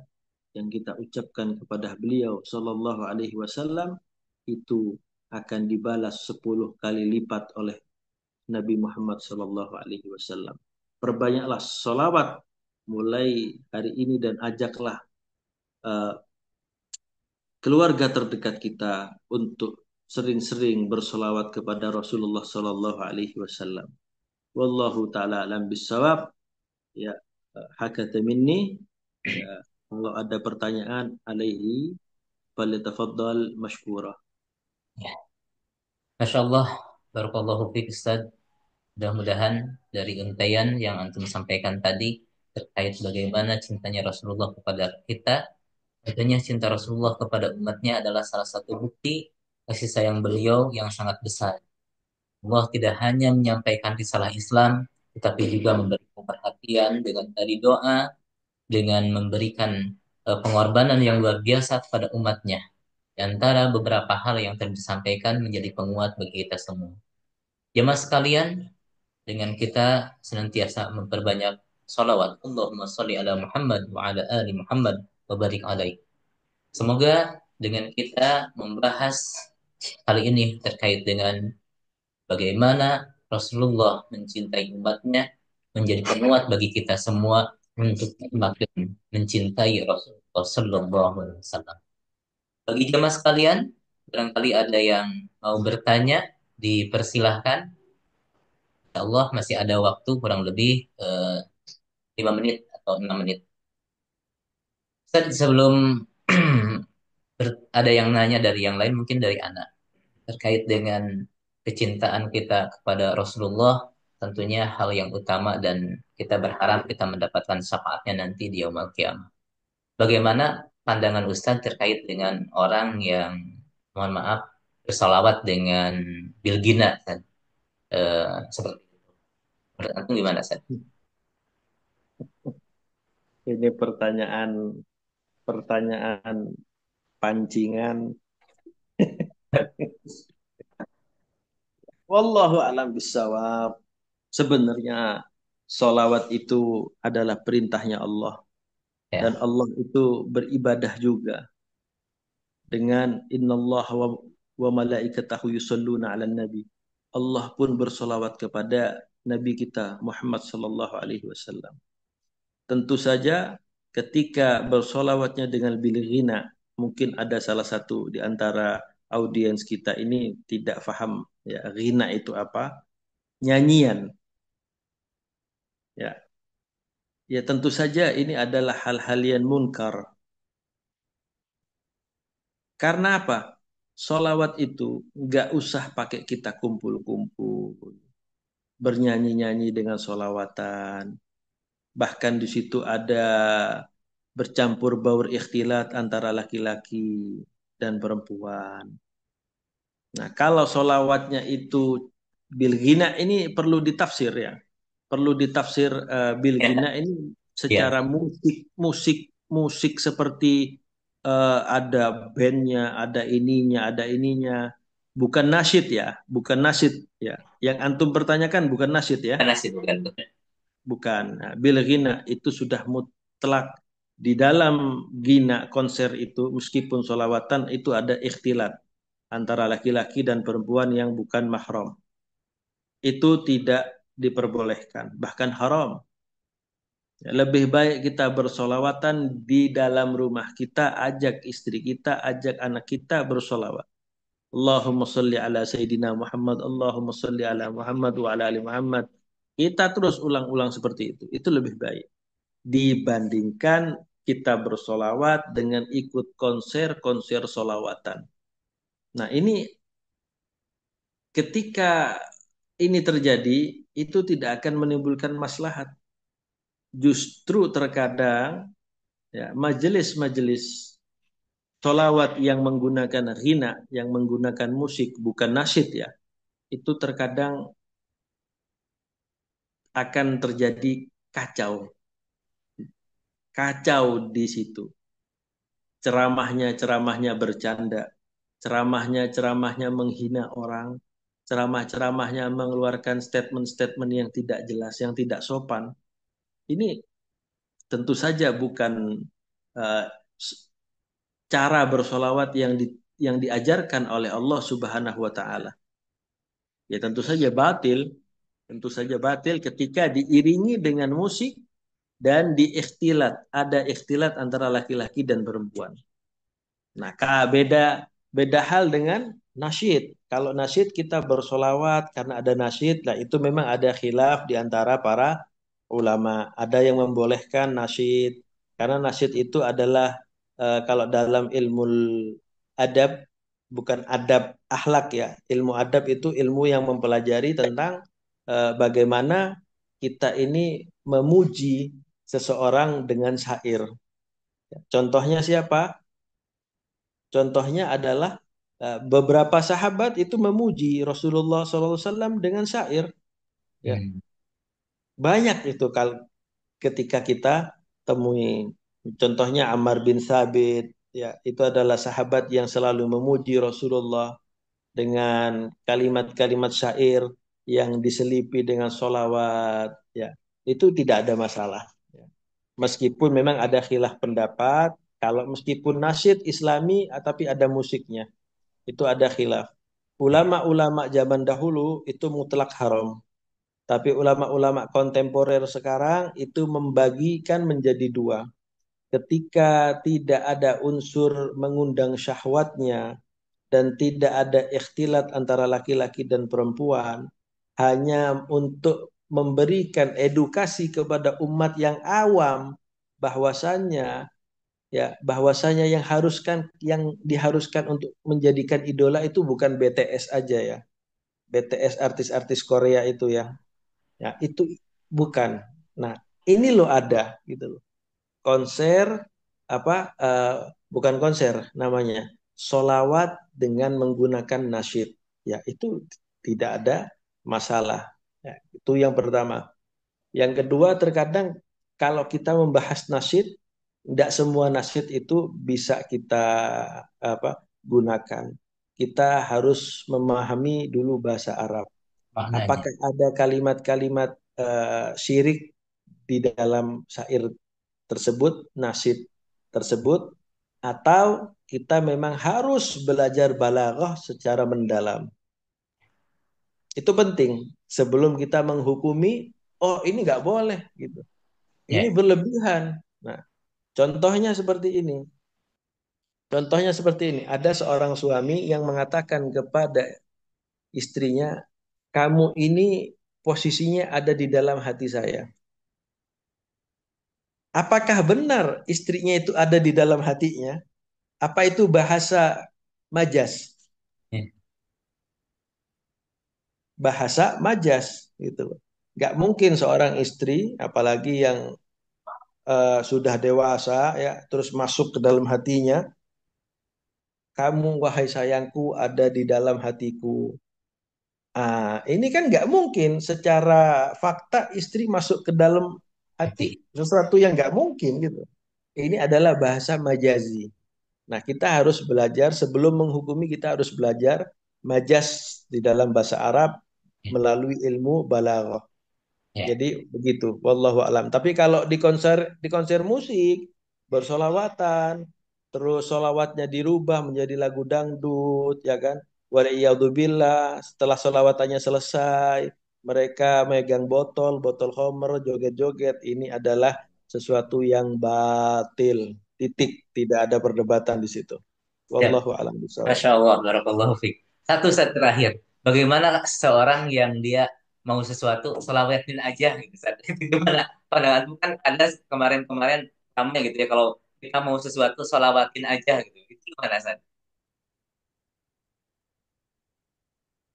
yang kita ucapkan kepada beliau Shallallahu Alaihi Wasallam itu akan dibalas 10 kali lipat oleh Nabi Muhammad Shallallahu Alaihi Wasallam. Perbanyaklah solawat mulai hari ini dan ajaklah uh, keluarga terdekat kita untuk sering-sering bersolawat kepada Rasulullah Sallallahu Alaihi Wasallam. Wallahu taala alam bisawab. Ya, hakata minni. Ya, kalau ada pertanyaan alaihi falyatafaddal mashkura. Ya. Masya Allah, Barakallahu fiik Ustaz. Mudah-mudahan dari untayan yang antum sampaikan tadi terkait bagaimana cintanya Rasulullah kepada kita, tentunya cinta Rasulullah kepada umatnya adalah salah satu bukti kasih sayang beliau yang sangat besar. Allah tidak hanya menyampaikan risalah Islam, tetapi juga memberikan perhatian dengan tadi doa, dengan memberikan pengorbanan yang luar biasa kepada umatnya. Di antara beberapa hal yang tadi disampaikan menjadi penguat bagi kita semua. Jemaah sekalian, dengan kita senantiasa memperbanyak salawat. Allahumma salli ala Muhammad wa ala ali Muhammad wa barik alaih. Semoga dengan kita membahas kali ini terkait dengan bagaimana Rasulullah mencintai umatnya menjadi penguat bagi kita semua untuk semakin mencintai Rasulullah Sallallahu Alaihi Wasallam. Bagi jemaah sekalian, barangkali ada yang mau bertanya, dipersilahkan. Insya Allah masih ada waktu kurang lebih 5 menit atau 6 menit. Ustaz, sebelum ada yang nanya dari yang lain, mungkin dari anak, terkait dengan kecintaan kita kepada Rasulullah, tentunya hal yang utama dan kita berharap kita mendapatkan syafaatnya nanti di yaumul qiyamah. Bagaimana pandangan Ustaz terkait dengan orang yang, mohon maaf, bersalawat dengan bilgina, Ustaz? Seperti itu. Menurut Antum gimana, Ustaz? Ini pertanyaan pertanyaan pancingan. Wallahu a'lam bissawab. Sebenarnya solawat itu adalah perintahnya Allah. Dan Ya, Allah itu beribadah juga dengan innallaha wa malaikatahu yusalluna 'alan nabi. Allah pun bersolawat kepada Nabi kita Muhammad sallallahu alaihi wasallam. Tentu saja ketika bersolawatnya dengan bilghina, mungkin ada salah satu di antara audiens kita ini tidak paham ya ghina itu apa? Nyanyian. Ya, ya tentu saja ini adalah hal-hal yang munkar. Karena apa? Solawat itu nggak usah pakai kita kumpul-kumpul, bernyanyi-nyanyi dengan solawatan. Bahkan di situ ada bercampur baur ikhtilat antara laki-laki dan perempuan. Nah, kalau solawatnya itu bilgina ini perlu ditafsir ya. Perlu ditafsir bilgina ya, ini ya. secara musik seperti ada bandnya, ada ininya. Bukan nasyid ya, bukan nasyid ya. Yang antum pertanyakan bukan nasyid ya, Karena sih bukan, bukan. bukan. Nah, bilgina itu sudah mutlak di dalam gina konser itu meskipun solawatan itu ada ikhtilat antara laki-laki dan perempuan yang bukan mahram. Itu tidak diperbolehkan, bahkan haram. Ya, lebih baik kita bersolawatan di dalam rumah kita, ajak istri kita, ajak anak kita bersolawat. Allahumma salli ala Sayyidina Muhammad, Allahumma salli ala Muhammad wa ala ali Muhammad. Kita terus ulang-ulang seperti itu. Itu lebih baik. Dibandingkan kita bersolawat dengan ikut konser-konser solawatan. Nah ini ketika ini terjadi, itu tidak akan menimbulkan maslahat. Justru terkadang ya, majelis-majelis solawat yang menggunakan ghina, yang menggunakan musik, bukan nasyid ya, itu terkadang akan terjadi kacau. Kacau di situ. Ceramahnya bercanda, ceramahnya menghina orang, ceramahnya mengeluarkan statement-statement yang tidak jelas, yang tidak sopan. Ini tentu saja bukan uh, cara bersolawat yang diajarkan oleh Allah Subhanahu wa taala. Ya tentu saja batil ketika diiringi dengan musik dan diikhtilat, ada ikhtilat antara laki-laki dan perempuan. Nah, beda beda hal dengan nasyid. Kalau nasyid kita bersolawat karena ada nasyid, nah itu memang ada khilaf di antara para ulama. Ada yang membolehkan nasyid karena nasyid itu adalah kalau dalam ilmu adab bukan adab akhlak ya. Ilmu adab itu ilmu yang mempelajari tentang bagaimana kita ini memuji seseorang dengan syair. Contohnya siapa? Contohnya adalah beberapa sahabat itu memuji Rasulullah SAW dengan syair. Ya, Hmm. banyak itu ketika kita temui. Contohnya Ammar bin Sabit, ya itu adalah sahabat yang selalu memuji Rasulullah dengan kalimat-kalimat syair yang diselipi dengan solawat. Ya, itu tidak ada masalah. Ya. Meskipun memang ada khilaf pendapat, kalau meskipun nasyid Islami, tapi ada musiknya. Itu ada khilaf. Ya. Ulama-ulama zaman dahulu itu mutlak haram. Tapi ulama-ulama kontemporer sekarang itu membagikan menjadi dua. Ketika tidak ada unsur mengundang syahwatnya dan tidak ada ikhtilat antara laki-laki dan perempuan, hanya untuk memberikan edukasi kepada umat yang awam bahwasannya bahwasanya yang diharuskan untuk menjadikan idola itu bukan BTS aja ya. BTS artis-artis Korea itu ya. Ya, itu bukan. Nah, ini loh ada gitu loh. Konser apa bukan konser namanya. Solawat dengan menggunakan nasyid. Ya, itu tidak ada masalah. Ya, itu yang pertama. Yang kedua, terkadang kalau kita membahas nasyid, tidak semua nasyid itu bisa kita gunakan. Kita harus memahami dulu bahasa Arab. maknanya. Apakah ada kalimat-kalimat syirik di dalam syair tersebut, nasyid tersebut, atau kita memang harus belajar balaghah secara mendalam. Itu penting sebelum kita menghukumi, oh ini nggak boleh gitu, ini Ya, berlebihan. Nah, contohnya seperti ini. Contohnya seperti ini. Ada seorang suami yang mengatakan kepada istrinya, kamu ini posisinya ada di dalam hati saya. Apakah benar istrinya itu ada di dalam hatinya? Apa itu bahasa majas? ya, Bahasa majas gitu. Gak mungkin seorang istri, apalagi yang sudah dewasa ya, terus masuk ke dalam hatinya, kamu wahai sayangku ada di dalam hatiku. Ini kan nggak mungkin secara fakta istri masuk ke dalam hati, hati. sesuatu yang nggak mungkin gitu. Ini adalah bahasa majazi. Nah, kita harus belajar sebelum menghukumi, kita harus belajar majas di dalam bahasa Arab Ya, melalui ilmu balaghah. ya, Jadi begitu, wallahu alam. Tapi kalau di konser musik bersolawatan, terus solawatnya dirubah menjadi lagu dangdut, ya kan? Waliyadzubillah. Setelah solawatannya selesai, mereka megang botol, botol homer, joget-joget. Ini adalah sesuatu yang batil. Titik, tidak ada perdebatan di situ. ya. Wallahu alam bishawab. Masya Allah, barakallahu fiik. Satu set terakhir. Bagaimana seorang yang dia mau sesuatu, selawatin aja gitu. Sat. Itu gimana? Pandangan kan ada kemarin-kemarin ramai gitu ya. Kalau kita mau sesuatu, selawatin aja gitu. Itu gimana, Sat?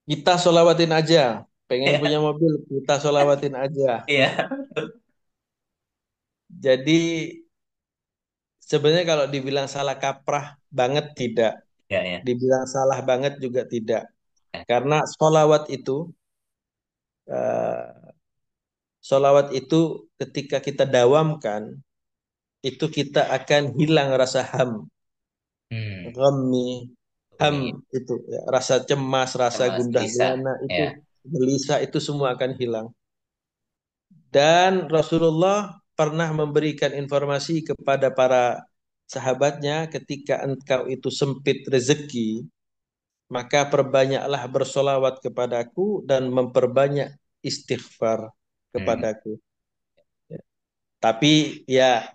Kita solawatin aja. Pengen punya Ya, mobil, kita solawatin aja. iya, Jadi sebenarnya kalau dibilang salah kaprah banget tidak, ya, ya. dibilang salah banget juga tidak. Ya. Karena eh, sholawat itu ketika kita dawamkan, itu kita akan hilang rasa Hmm, ghammi, ham umi, itu ya, rasa cemas, rasa cemas, gundah gelisah. gulana itu, Ya, gelisah itu semua akan hilang. Dan Rasulullah pernah memberikan informasi kepada para sahabatnya ketika engkau itu sempit rezeki, maka perbanyaklah bersolawat kepadaku dan memperbanyak istighfar hmm, kepadaku. Ya. Tapi ya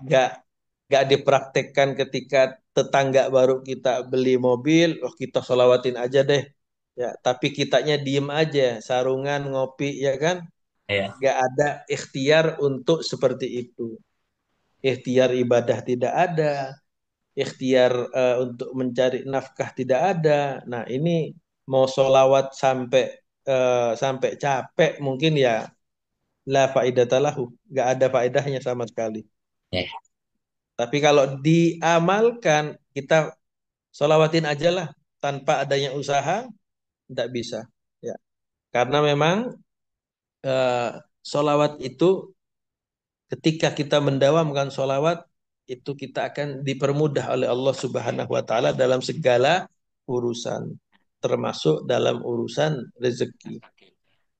gak dipraktekkan ketika tetangga baru kita beli mobil, oh kita solawatin aja deh. Ya, tapi kitanya diem aja, sarungan ngopi ya kan? ya, Gak ada ikhtiar untuk seperti itu. Ikhtiar ibadah tidak ada, ikhtiar untuk mencari nafkah tidak ada. Nah, ini mau solawat sampai capek mungkin ya la faidatalahu, nggak ada faedahnya sama sekali. ya, Tapi kalau diamalkan, kita solawatin aja lah tanpa adanya usaha, tidak bisa. Ya, karena memang eh, solawat itu ketika kita mendawamkan solawat itu kita akan dipermudah oleh Allah Subhanahu wa taala dalam segala urusan, termasuk dalam urusan rezeki,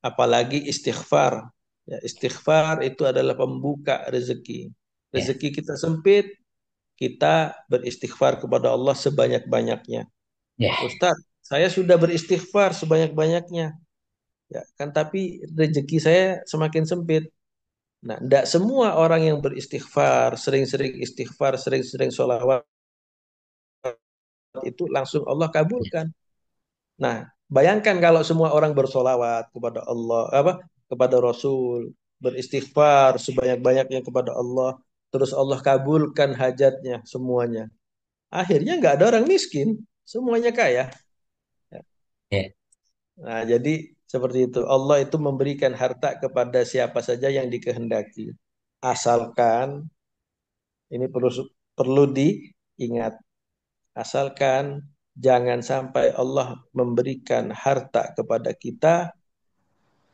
apalagi istighfar. Ya, istighfar itu adalah pembuka rezeki. ya, Rezeki kita sempit, kita beristighfar kepada Allah sebanyak-banyaknya. ya, Ustadz, saya sudah beristighfar sebanyak-banyaknya, ya kan, tapi rezeki saya semakin sempit. Nah, tidak semua orang yang beristighfar, sering-sering istighfar, sering-sering sholawat itu langsung Allah ya, kabulkan. Nah, bayangkan kalau semua orang bersolawat kepada Allah, apa, kepada Rasul, beristighfar sebanyak-banyaknya kepada Allah, terus Allah kabulkan hajatnya semuanya. Akhirnya nggak ada orang miskin, semuanya kaya. ya, Nah, jadi seperti itu. Allah itu memberikan harta kepada siapa saja yang dikehendaki. Asalkan ini perlu perlu diingat. Asalkan jangan sampai Allah memberikan harta kepada kita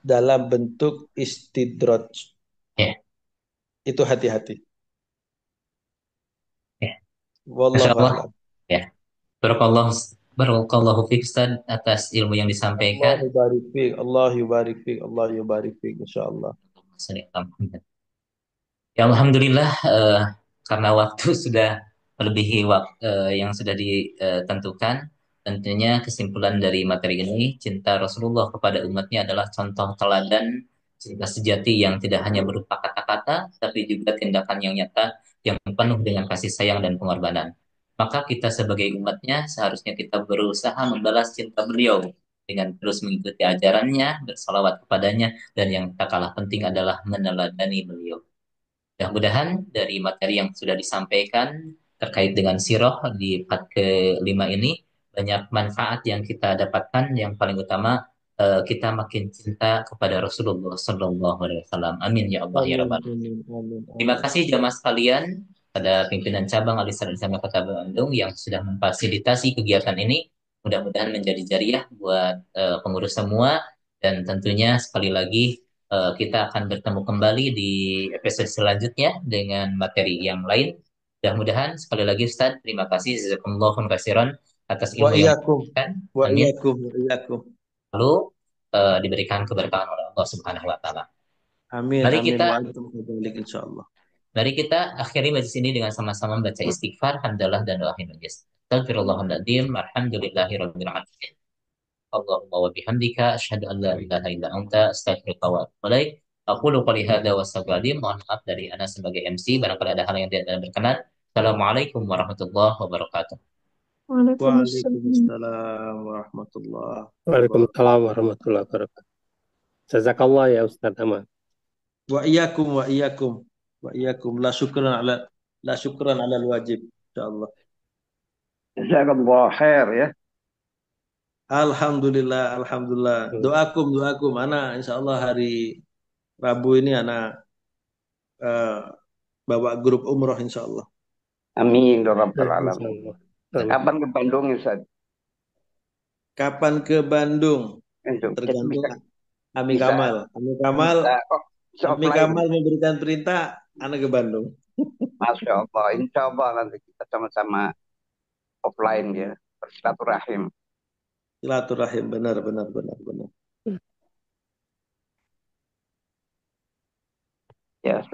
dalam bentuk istidraj. ya, Itu hati-hati. ya. Masya Wallahu Allah. a'lam. Ya, barakallah. Barakallahu fiik Ustaz atas ilmu yang Allah disampaikan. yubarik fik, Allah yubarik fik, Allah yubarik fik, insyaallah. Ya Alhamdulillah karena waktu sudah melebihi waktu yang sudah ditentukan, tentunya kesimpulan dari materi ini, cinta Rasulullah kepada umatnya adalah contoh teladan cinta sejati yang tidak hanya berupa kata-kata, tapi juga tindakan yang nyata yang penuh dengan kasih sayang dan pengorbanan. Maka kita sebagai umatnya seharusnya kita berusaha membalas cinta beliau dengan terus mengikuti ajarannya, bersalawat kepadanya, dan yang tak kalah penting adalah meneladani beliau. Mudah-mudahan dari materi yang sudah disampaikan terkait dengan sirah di part kelima ini banyak manfaat yang kita dapatkan. Yang paling utama kita makin cinta kepada Rasulullah Sallallahu Alaihi Wasallam. Amin ya Allah ya Amin, Rabbal. amin, amin, Terima amin. kasih jamaah sekalian pada pimpinan cabang Alisar Islam Kota Bandung yang sudah memfasilitasi kegiatan ini. Mudah-mudahan menjadi jariah buat pengurus semua dan tentunya sekali lagi kita akan bertemu kembali di episode selanjutnya dengan materi yang lain. Mudah-mudahan sekali lagi Ustaz, terima kasih jazakumullah khairan atas Wa ilmu yang iyyakum, diberikan. wa Amin. iyyakum, wa iyyakum. Lalu diberikan keberkahan oleh Allah Subhanahu wa taala. Amin, Mari amin. kita Wa antum kadzalik insyaallah. Mari kita akhiri majlis ini dengan sama-sama membaca istighfar, hamdalah, dan doa majlis. Astagfirullahaladzim, alhamdulillahirrahmanirrahim. Allahumma wa bihamdika, asyhadu an la ilaha illa anta, astaghfiruka wa atubu ilaik. Aku lupa lihada wa astagfirullahaladzim. Mohon maaf dari Ana sebagai MC, barangkali ada hal yang tidak berkenan. Assalamualaikum warahmatullahi wabarakatuh. Waalaikumsalam. Waalaikumsalam warahmatullahi wabarakatuh. Waalaikumsalam warahmatullahi wabarakatuh. Jazakallah ya Ustaz Ahmad. Wa iyyakum, wa iyyakum. Wa iyyakum. La syukran ala wajib. Insyaallah. Jazakallah khair ya. Alhamdulillah, alhamdulillah. Doakum, doakum. Ana insyaallah hari Rabu ini ana eh, bawa grup umroh insyaallah. Amin ya rabbal alamin. Insyaallah. Amin. Kapan ke Bandung Ustaz? Kapan ke Bandung? Kita Tergantung bisa Ami bisa Kamal. Ami Kamal, bisa kok bisa Ami offline. Kamal memberikan perintah, ana ke Bandung. Masya Allah. Insya Allah nanti kita sama-sama offline ya. Bersilaturahim. Silaturahim, benar, benar, benar.